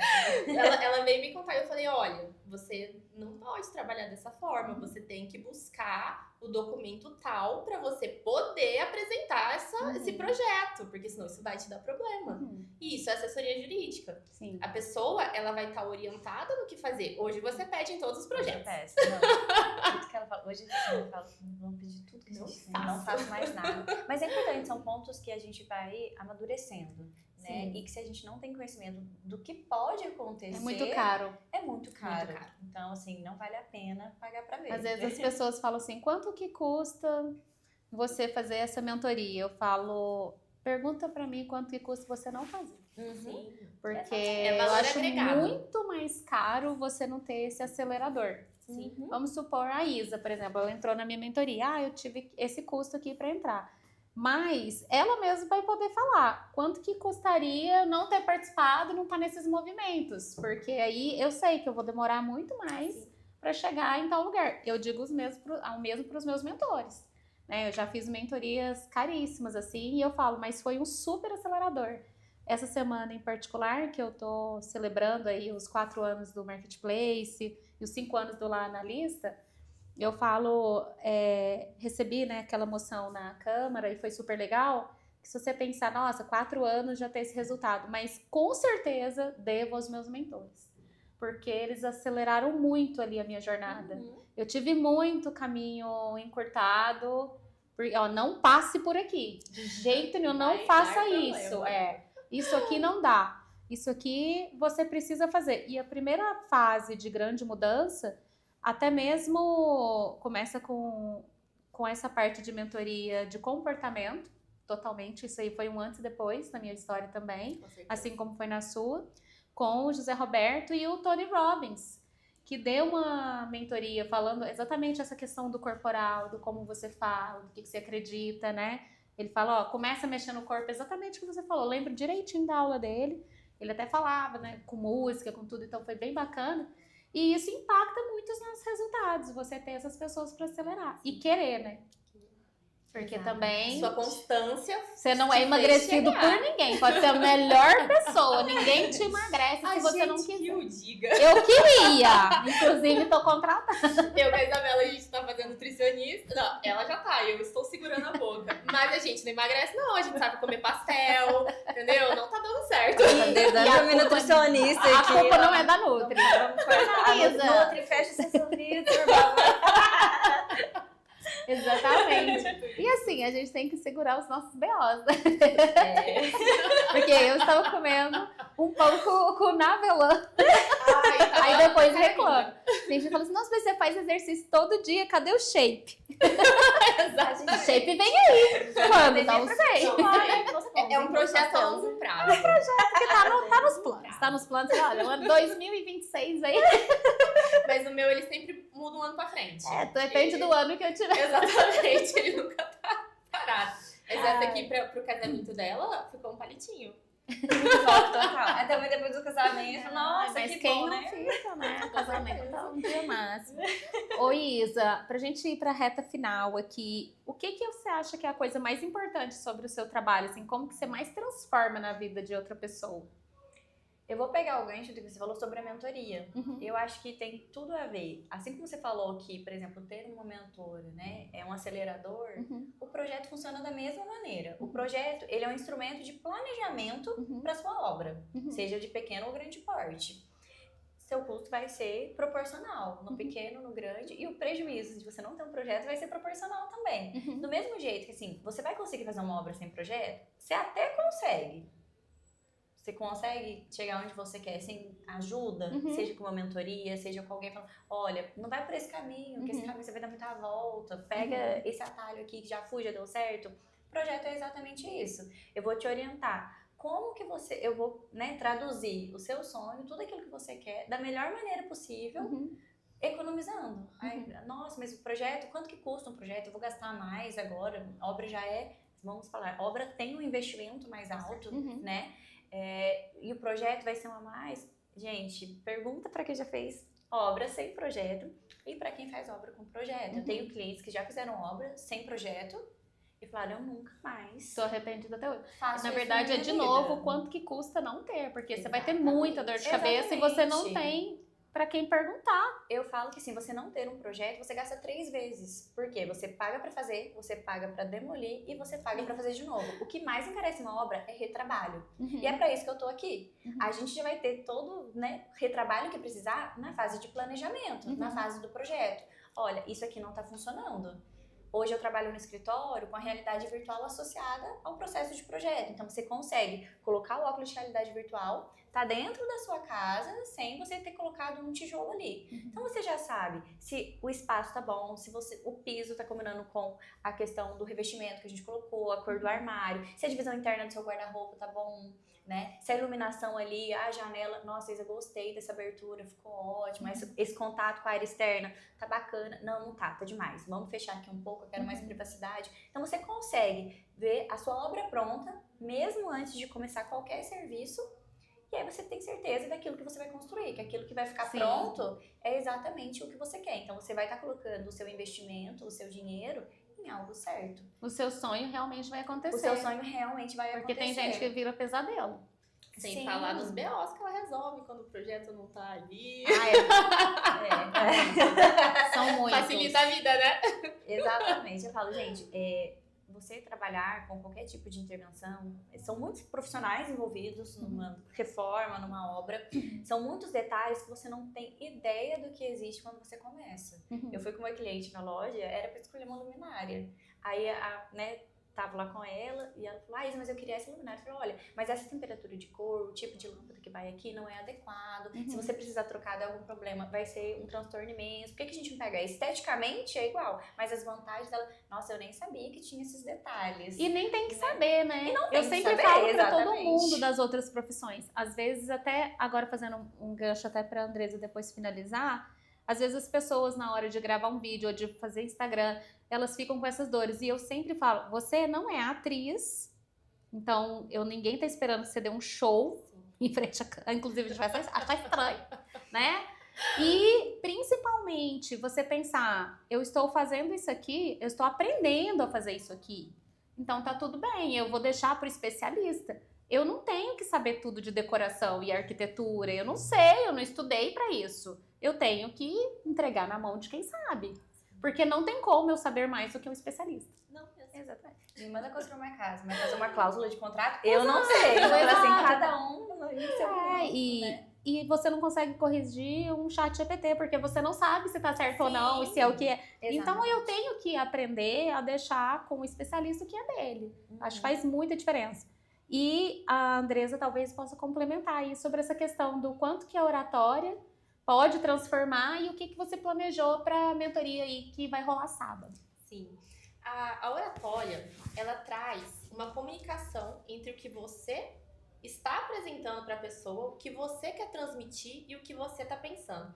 Ela veio me contar e eu falei, olha, você não pode trabalhar dessa forma. Você tem que buscar o documento tal para você poder apresentar esse projeto. Porque senão isso vai te dar problema. E isso é assessoria jurídica. Sim. A pessoa, ela vai estar orientada no que fazer. Hoje você pede em todos os projetos. Tudo que ela fala. Hoje eu falo, vamos pedir tudo que a gente não faço mais nada. Mas é importante, são pontos que a gente vai amadurecendo, né? E que se a gente não tem conhecimento do que pode acontecer... É muito caro. É muito caro. Então, assim, não vale a pena pagar pra ver. Às vezes as pessoas falam assim, quanto que custa você fazer essa mentoria? Eu falo, pergunta pra mim quanto que custa você não fazer. Sim. Porque É eu valor acho agregado. muito mais caro você não ter esse acelerador. Sim. Vamos supor a Isa, por exemplo, ela entrou na minha mentoria. Eu tive esse custo aqui para entrar. Mas ela mesma vai poder falar quanto que custaria não ter participado e não estar nesses movimentos. Porque aí eu sei que eu vou demorar muito mais para chegar em tal lugar. Eu digo o mesmo para os meus mentores. Né? Eu já fiz mentorias caríssimas assim e eu falo, mas foi um super acelerador. Essa semana em particular, que eu tô celebrando aí os 4 anos do Marketplace e os 5 anos do Lá Analista, eu falo, recebi, né, aquela moção na Câmara e foi super legal, que se você pensar, nossa, 4 anos já tem esse resultado, mas com certeza devo aos meus mentores, porque eles aceleraram muito ali a minha jornada. Eu tive muito caminho encurtado, não passe por aqui, de jeito nenhum, não faça isso, isso aqui não dá, isso aqui você precisa fazer. E a primeira fase de grande mudança, até mesmo começa com essa parte de mentoria de comportamento, totalmente, isso aí foi um antes e depois na minha história também, assim como foi na sua, com o José Roberto e o Tony Robbins, que deu uma mentoria falando exatamente essa questão do corporal, do como você fala, do que você acredita, né? Ele fala, ó, começa a mexer no corpo, exatamente o que você falou. Eu lembro direitinho da aula dele. Ele até falava, né, com música, com tudo, então foi bem bacana. E isso impacta muito os nossos resultados, você ter essas pessoas para acelerar. E querer, né? Porque Exato. também Sua constância. você não é te fez emagecido chegar. por ninguém. Pode ser a melhor pessoa. Ninguém te emagrece se você não quiser. Que o diga. Eu queria. Inclusive, tô contratada. Eu com a Isabela, a gente tá fazendo nutricionista. Não, ela já tá, eu estou segurando a boca. Mas a gente não emagrece, não. A gente sabe comer pastel, entendeu? Não tá dando certo. Dedando minha nutricionista A aqui. culpa ó. não é da Nutri. Vamos cortar. Isa. Nutri, fecha seu sorriso, por favor. Exatamente. E assim, a gente tem que segurar os nossos BOs, né? É. Porque eu estava comendo um pão com navelã. Ai, Aí depois reclama. Tem gente que fala assim, nossa, mas você faz exercício todo dia, cadê o shape? Exato. O shape vem aí. Quando? Não sei. É um projeto a longo prazo. Porque tá nos planos. Tá nos planos, olha, o ano 2026 aí. Mas o meu, ele sempre muda um ano pra frente. Depende do ano que eu tiver. Exatamente, ele nunca tá parado. Mas essa aqui, pro casamento dela, ficou um palitinho. Até muito depois do casamento. Nossa, mas que quem bom, não né? fica, né? O casamento tá um dia máximo. Ô Isa, pra gente ir pra reta final aqui, o que você acha que é a coisa mais importante sobre o seu trabalho? Assim, como que você mais transforma na vida de outra pessoa? Eu vou pegar o gancho do que você falou sobre a mentoria. Uhum. Eu acho que tem tudo a ver. Assim como você falou que, por exemplo, ter uma mentora, né, é um acelerador, Uhum. o projeto funciona da mesma maneira. O projeto, ele é um instrumento de planejamento Uhum. para sua obra, Uhum. seja de pequeno ou grande porte. Seu custo vai ser proporcional, no pequeno, no grande, e o prejuízo de você não ter um projeto vai ser proporcional também. Uhum. Do mesmo jeito que, assim, você vai conseguir fazer uma obra sem projeto? Você até consegue. Você consegue chegar onde você quer sem ajuda, Uhum. seja com uma mentoria, seja com alguém falando, olha, não vai por esse caminho, que esse caminho você vai dar muita volta, pega esse atalho aqui que já fui, já deu certo. O projeto é exatamente isso. Eu vou te orientar. Como que eu vou, né, traduzir o seu sonho, tudo aquilo que você quer, da melhor maneira possível, Uhum. economizando. Ai, nossa, mas o projeto, quanto que custa um projeto? Eu vou gastar mais agora, a obra já é, vamos falar, a obra tem um investimento mais alto, Uhum. né? E o projeto vai ser um a mais. Gente, pergunta para quem já fez obra sem projeto e para quem faz obra com projeto. Eu tenho clientes que já fizeram obra sem projeto e falaram, eu nunca mais Tô arrependida até hoje. faço Na isso verdade, na é minha de vida. novo quanto que custa não ter, porque você vai ter Exatamente. muita dor de cabeça e você não Exatamente. tem pra quem perguntar. Eu falo que assim, você não ter um projeto, você gasta 3 vezes. Por quê? Você paga pra fazer, você paga pra demolir e você paga pra fazer de novo. O que mais encarece uma obra é retrabalho. Uhum. E é pra isso que eu tô aqui. Uhum. A gente já vai ter todo, né, retrabalho que precisar na fase de planejamento, Uhum. na fase do projeto. Olha, isso aqui não tá funcionando. Hoje eu trabalho no escritório com a realidade virtual associada ao processo de projeto. Então você consegue colocar o óculos de realidade virtual, tá dentro da sua casa, sem você ter colocado um tijolo ali. Uhum. Então você já sabe se o espaço tá bom, se o piso tá combinando com a questão do revestimento que a gente colocou, a cor do armário, se a divisão interna do seu guarda-roupa tá bom, né? Se a iluminação ali, a janela, nossa, Isa, gostei dessa abertura, ficou ótimo. Esse contato com a área externa tá bacana. Não tá demais. Vamos fechar aqui um pouco, eu quero mais privacidade. Então você consegue ver a sua obra pronta, mesmo antes de começar qualquer serviço. E aí você tem certeza daquilo que você vai construir, que aquilo que vai ficar Sim. pronto é exatamente o que você quer. Então você vai estar colocando o seu investimento, o seu dinheiro em algo certo. O seu sonho realmente vai acontecer. O seu sonho realmente vai Porque acontecer. tem gente que vira pesadelo. Sem Sim. falar dos BOs que ela resolve quando o projeto não tá ali. São muitos. Facilita a vida, né? Exatamente. Eu falo, gente, você trabalhar com qualquer tipo de intervenção, são muitos profissionais envolvidos numa reforma, numa obra, são muitos detalhes que você não tem ideia do que existe quando você começa. Uhum. Eu fui com uma cliente na loja, era para escolher uma luminária. Aí, tava lá com ela e ela falou, Isa, mas eu queria essa luminária. Eu falei, olha, mas essa temperatura de cor, o tipo de lâmpada que vai aqui não é adequado. Se você precisar trocar de algum problema, vai ser um transtorno imenso. Por que a gente não pega? Esteticamente é igual, mas as vantagens dela... Nossa, eu nem sabia que tinha esses detalhes. E nem tem que saber, né? E não tem Eu que sempre saber, falo pra todo exatamente. mundo das outras profissões. Às vezes, até agora fazendo um gancho até pra Andresa depois finalizar, Às vezes as pessoas, na hora de gravar um vídeo ou de fazer Instagram, elas ficam com essas dores. E eu sempre falo, você não é atriz, então ninguém tá esperando que você dê um show em frente a... Inclusive, a gente vai achar estranho, né? E, principalmente, você pensar, eu estou fazendo isso aqui, eu estou aprendendo a fazer isso aqui. Então, tá tudo bem, eu vou deixar para o especialista. Eu não tenho que saber tudo de decoração e arquitetura, eu não sei, eu não estudei para isso. Eu tenho que entregar na mão de quem sabe. Porque não tem como eu saber mais do que um especialista. Não, mesmo. Exatamente. Me manda construir uma casa, mas fazer uma cláusula de contrato, eu não sei. Então, assim, cada um no seu ponto, né? E você não consegue corrigir um chat GPT, porque você não sabe se tá certo ou não, e se é o que é. Então eu tenho que aprender a deixar com o especialista o que é dele. Acho que faz muita diferença. E a Andresa talvez possa complementar aí sobre essa questão do quanto que a oratória pode transformar e o que você planejou para a mentoria aí que vai rolar sábado. Sim. A oratória, ela traz uma comunicação entre o que você está apresentando para a pessoa, o que você quer transmitir e o que você está pensando.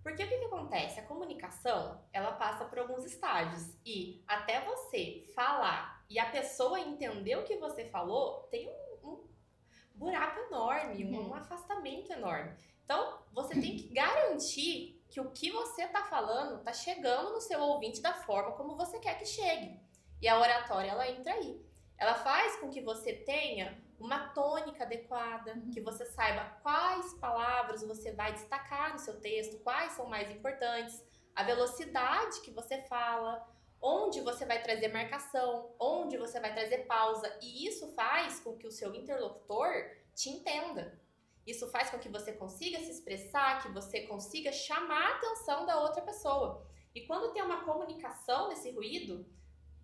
Porque o que acontece? A comunicação, ela passa por alguns estágios e até você falar e a pessoa entender o que você falou, tem um buraco enorme, um afastamento enorme. Então, você tem que garantir que o que você está falando está chegando no seu ouvinte da forma como você quer que chegue. E a oratória, ela entra aí. Ela faz com que você tenha uma tônica adequada, que você saiba quais palavras você vai destacar no seu texto, quais são mais importantes, a velocidade que você fala, onde você vai trazer marcação, onde você vai trazer pausa. E isso faz com que o seu interlocutor te entenda. Isso faz com que você consiga se expressar, que você consiga chamar a atenção da outra pessoa. E quando tem uma comunicação nesse ruído,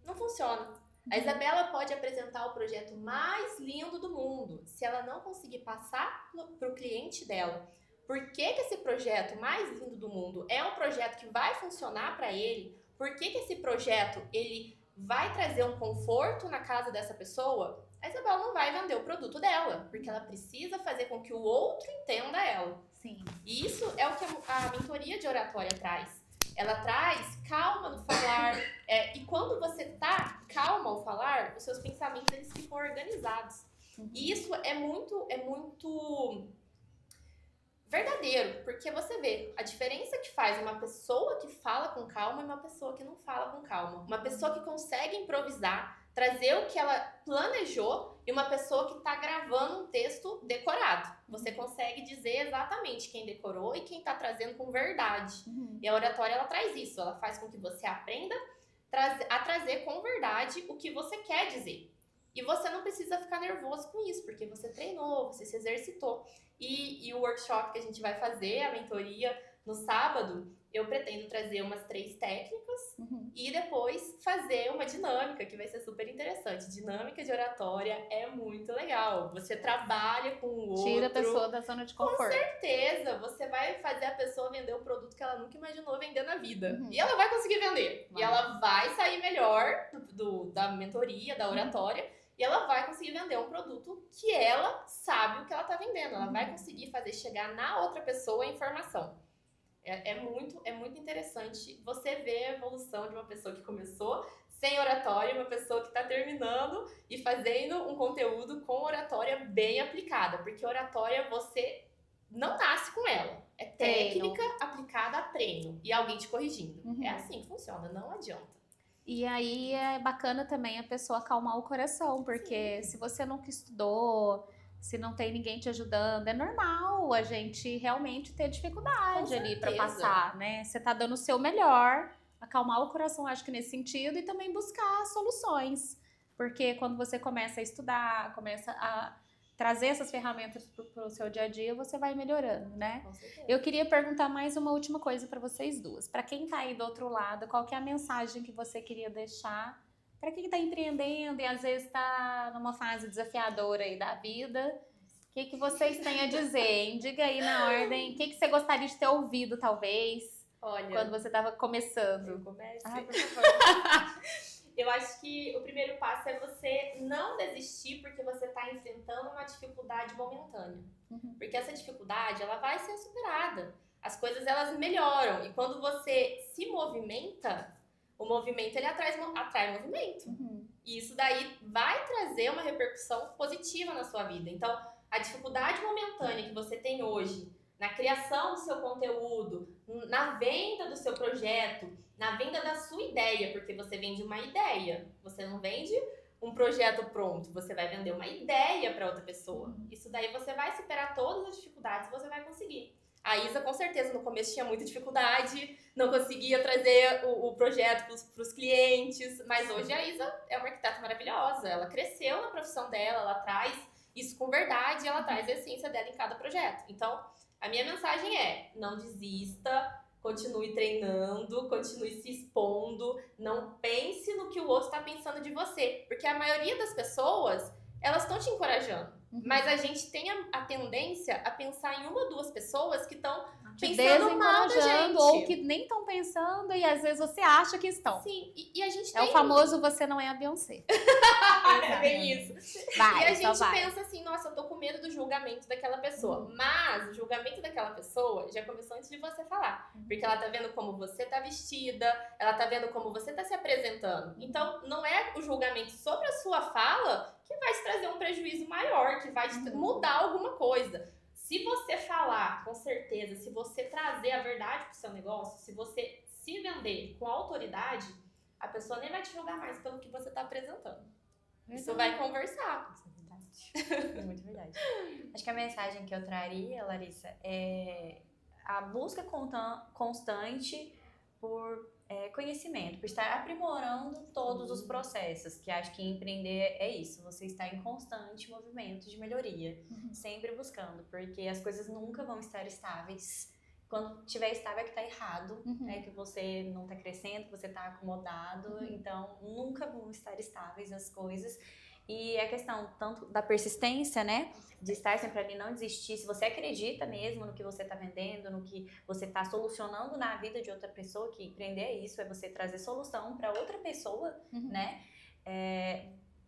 não funciona. A Isabela pode apresentar o projeto mais lindo do mundo. Se ela não conseguir passar para o cliente dela por que esse projeto mais lindo do mundo é um projeto que vai funcionar para ele, por que esse projeto ele vai trazer um conforto na casa dessa pessoa, a Isabela não vai vender o produto dela, porque ela precisa fazer com que o outro entenda ela. Sim. E isso é o que a mentoria de oratória traz. Ela traz calma no falar, e quando você tá calma ao falar, os seus pensamentos eles ficam organizados. E isso é muito verdadeiro, porque você vê a diferença que faz uma pessoa que fala com calma e uma pessoa que não fala com calma. Uma pessoa que consegue improvisar, trazer o que ela planejou e uma pessoa que está gravando um texto decorado. Você consegue dizer exatamente quem decorou e quem está trazendo com verdade. E a oratória, ela traz isso. Ela faz com que você aprenda a trazer com verdade o que você quer dizer. E você não precisa ficar nervoso com isso, porque você treinou, você se exercitou. E o workshop que a gente vai fazer, a mentoria, no sábado, eu pretendo trazer umas 3 técnicas e depois fazer uma dinâmica, que vai ser super interessante. Dinâmica de oratória é muito legal. Você trabalha com o outro. Tira a pessoa da zona de conforto. Com certeza. Você vai fazer a pessoa vender um produto que ela nunca imaginou vender na vida. E ela vai conseguir vender. E ela vai sair melhor da mentoria, da oratória. E ela vai conseguir vender um produto que ela sabe o que ela está vendendo. Ela vai conseguir fazer chegar na outra pessoa a informação. É muito interessante você ver a evolução de uma pessoa que começou sem oratória, uma pessoa que está terminando e fazendo um conteúdo com oratória bem aplicada. Porque oratória você não nasce com ela. É técnica aplicada a treino e alguém te corrigindo. É assim que funciona, não adianta. E aí é bacana também a pessoa acalmar o coração, porque se você nunca estudou, se não tem ninguém te ajudando, é normal a gente realmente ter dificuldade ali pra passar, né? Você tá dando o seu melhor, acalmar o coração, acho que nesse sentido, e também buscar soluções. Porque quando você começa a estudar, começa a trazer essas ferramentas pro seu dia a dia, você vai melhorando, né? Com certeza. Eu queria perguntar mais uma última coisa para vocês duas. Para quem tá aí do outro lado, qual que é a mensagem que você queria deixar para quem tá empreendendo e às vezes tá numa fase desafiadora aí da vida? O que vocês têm a dizer, hein? Diga aí na ordem. O que você gostaria de ter ouvido, talvez, Olha, quando você tava começando? eu comece. Por favor. Eu acho que o primeiro passo é você não desistir porque você está enfrentando uma dificuldade momentânea. Porque essa dificuldade, ela vai ser superada. as coisas elas melhoram. E quando você se movimenta, o movimento ele atrai movimento. E isso daí vai trazer uma repercussão positiva na sua vida. Então, a dificuldade momentânea que você tem hoje na criação do seu conteúdo, na venda do seu projeto, na venda da sua ideia, porque você vende uma ideia, você não vende um projeto pronto, você vai vender uma ideia para outra pessoa. Isso daí você vai superar todas as dificuldades e você vai conseguir. A Isa, com certeza, no começo tinha muita dificuldade, não conseguia trazer o projeto para os clientes, mas hoje a Isa é uma arquiteta maravilhosa, ela cresceu na profissão dela, ela traz isso com verdade, ela traz a essência dela em cada projeto. Então, a minha mensagem é, não desista, continue treinando, continue se expondo, não pense no que o outro está pensando de você, porque a maioria das pessoas, elas estão te encorajando. Mas a gente tem a tendência a pensar em uma ou duas pessoas que estão pensando mal da gente. Ou que nem estão pensando e às vezes você acha que estão. Sim, e a gente É tem... o famoso você não é a Beyoncé. É bem isso. Vai, e a só gente vai. pensa assim, nossa, eu tô com medo do julgamento daquela pessoa. Mas o julgamento daquela pessoa já começou antes de você falar. Porque ela tá vendo como você tá vestida, ela tá vendo como você tá se apresentando. Então, não é o julgamento sobre a sua fala que vai te trazer um prejuízo maior, que vai te mudar alguma coisa. Se você falar, com certeza, se você trazer a verdade pro seu negócio, se você se vender com autoridade, a pessoa nem vai te julgar mais pelo que você tá apresentando. Isso vai conversar. Isso é verdade. É muito verdade. Acho que a mensagem que eu traria, Larissa, é a busca constante por conhecimento, por estar aprimorando todos os processos, que acho que empreender é isso, você está em constante movimento de melhoria, sempre buscando, porque as coisas nunca vão estar estáveis. Quando estiver estável é que está errado, que você não está crescendo, que você está acomodado, então nunca vão estar estáveis as coisas. E a questão tanto da persistência, né, de estar sempre ali, não desistir, se você acredita mesmo no que você está vendendo, no que você está solucionando na vida de outra pessoa, que empreender é isso, é você trazer solução para outra pessoa, né,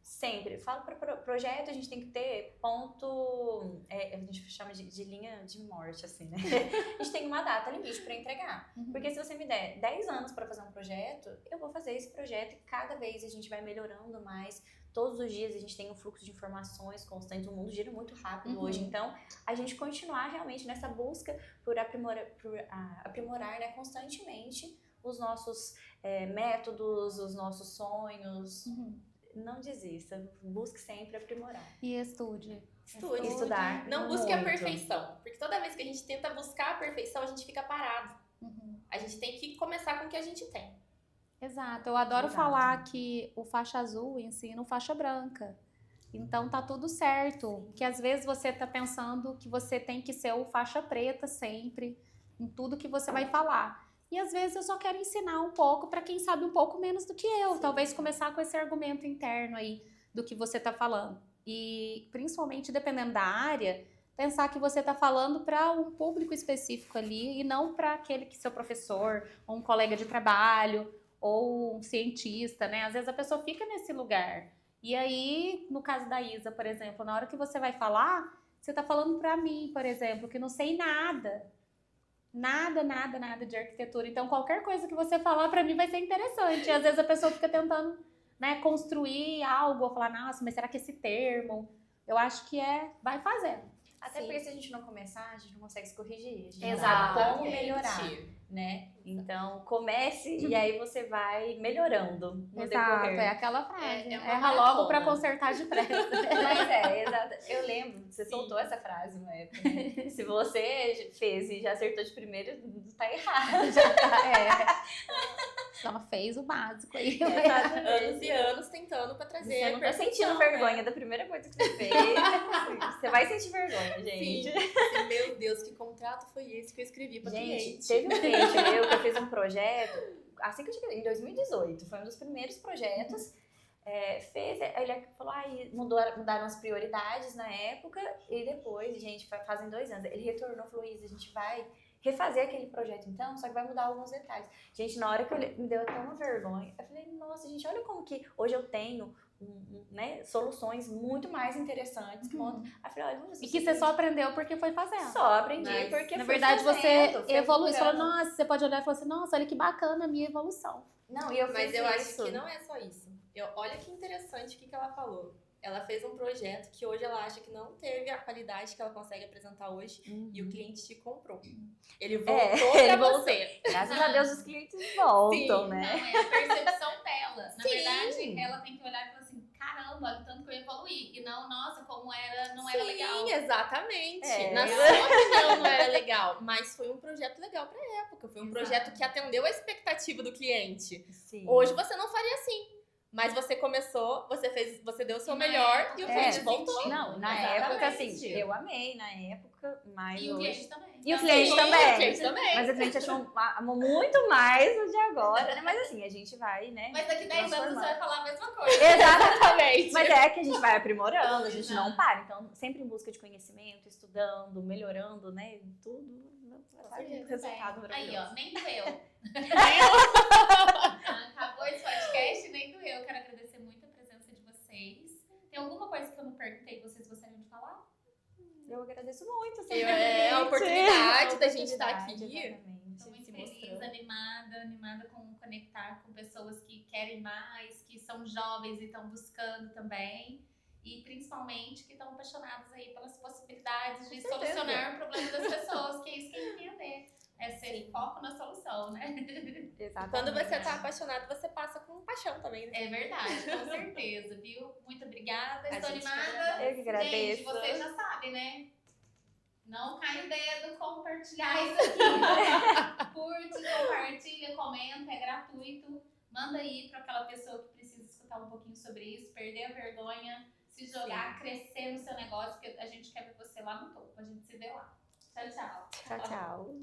sempre, falo para projeto, a gente tem que ter ponto, a gente chama de linha de morte, assim, né? A gente tem uma data limite para entregar. Porque se você me der 10 anos para fazer um projeto, eu vou fazer esse projeto e cada vez a gente vai melhorando mais. Todos os dias a gente tem um fluxo de informações constante, o mundo gira muito rápido hoje, então a gente continuar realmente nessa busca por aprimorar né, constantemente os nossos métodos, os nossos sonhos. Não desista, busque sempre aprimorar. E estude. Estudar. Não busque a perfeição, porque toda vez que a gente tenta buscar a perfeição, a gente fica parado. A gente tem que começar com o que a gente tem. Exato, eu adoro falar que o faixa azul ensina o faixa branca. Então tá tudo certo, que às vezes você tá pensando que você tem que ser o faixa preta sempre, em tudo que você vai falar. E às vezes eu só quero ensinar um pouco para quem sabe um pouco menos do que eu. Sim. Talvez começar com esse argumento interno aí do que você tá falando. E principalmente dependendo da área, pensar que você tá falando para um público específico ali e não para aquele que seu professor ou um colega de trabalho ou um cientista, né? Às vezes a pessoa fica nesse lugar. E aí, no caso da Isa, por exemplo, na hora que você vai falar, você tá falando para mim, por exemplo, que não sei nada. Nada de arquitetura. Então, qualquer coisa que você falar para mim vai ser interessante. E às vezes a pessoa fica tentando, né, construir algo, ou falar, nossa, mas será que esse termo? Eu acho que vai fazendo. Até Sim. porque se a gente não começar, a gente não consegue se corrigir. A gente Exato. não sabe como melhorar, né? Então, comece e aí você vai melhorando no Exato, decorrer. é aquela frase. É uma Erra maratona. logo pra consertar depressa. Mas exato. Eu lembro, você soltou essa frase uma época, né? Se você fez e já acertou de primeiro, tá errado. Já tá, Ela fez o básico aí. Anos e anos tentando pra trazer. Você não tá sentindo vergonha da primeira coisa que você fez. Você vai sentir vergonha, gente. Sim. Meu Deus, que contrato foi esse que eu escrevi pra cliente? Teve um cliente meu que eu fiz um projeto, assim que eu cheguei, em 2018, foi um dos primeiros projetos. Ele falou, mudaram as prioridades na época e depois, gente, fazem 2 anos, ele retornou e falou, Isa, a gente vai refazer aquele projeto então, só que vai mudar alguns detalhes. Gente, na hora que eu olhei, me deu até uma vergonha. Eu falei, nossa, gente, olha como que hoje eu tenho né, soluções muito mais interessantes que montam. Aí eu falei, olha, E que você só aprendeu porque foi fazendo. só aprendi Mas, porque Na fui verdade, fazendo, você fui evoluiu e falou, aprimorando. nossa, você pode olhar e falar assim, nossa, olha que bacana a minha evolução. Não, e eu Mas fiz eu acho isso. que não é só isso. Olha que interessante o que ela falou. Ela fez um projeto que hoje ela acha que não teve a qualidade que ela consegue apresentar hoje e o cliente te comprou. Ele voltou ele pra voltou. você. Graças a Deus os clientes voltam, Sim. né? Não, é a percepção dela. Na Sim. verdade, ela tem que olhar e falar assim, caramba, olha o tanto que eu evoluí. E não, nossa, como era, não era legal. Sim, exatamente. É. Na sua opinião não era legal, mas foi um projeto legal pra época. Foi um Exato. projeto que atendeu a expectativa do cliente. Sim. Hoje você não faria assim. Mas você começou, você deu o seu melhor e o cliente voltou. Não, na Exatamente. época, assim, eu amei na época, mas E o hoje... cliente também. E o Sim, cliente também. o cliente também. Mas o cliente amou muito mais o de agora, né? Mas assim, a gente vai, né? Mas daqui 10 anos você transformando. vai falar a mesma coisa. Exatamente. Mas é que a gente vai aprimorando, a gente não Exato. para. Então, sempre em busca de conhecimento, estudando, melhorando, né? Tudo vai ter um resultado Aí, maravilhoso. ó, nem doeu. Acabou esse podcast, nem doeu. Quero agradecer muito a presença de vocês. Tem alguma coisa que eu não perguntei que vocês gostariam de falar? Eu agradeço muito essa É a oportunidade da gente estar aqui. Exatamente. Estou muito se feliz, mostrando. animada com conectar com pessoas que querem mais, que são jovens e estão buscando também. E principalmente que estão apaixonados aí pelas possibilidades de certeza. solucionar o problema das pessoas, que é isso que é empreender. É ser foco na solução, né? Exatamente. Quando você tá apaixonado, você passa com paixão também, né? É verdade, com certeza, viu? Muito obrigada, A estou gente que animada. Eu que agradeço. Gente, vocês já sabem, né? Não cai o dedo, compartilhar isso aqui. Curte, compartilha, comenta, é gratuito. Manda aí para aquela pessoa que precisa escutar um pouquinho sobre isso, perder a vergonha, se jogar, crescer no seu negócio, que a gente quer ver você lá no topo. A gente se vê lá. Tchau, tchau. Tchau, tchau.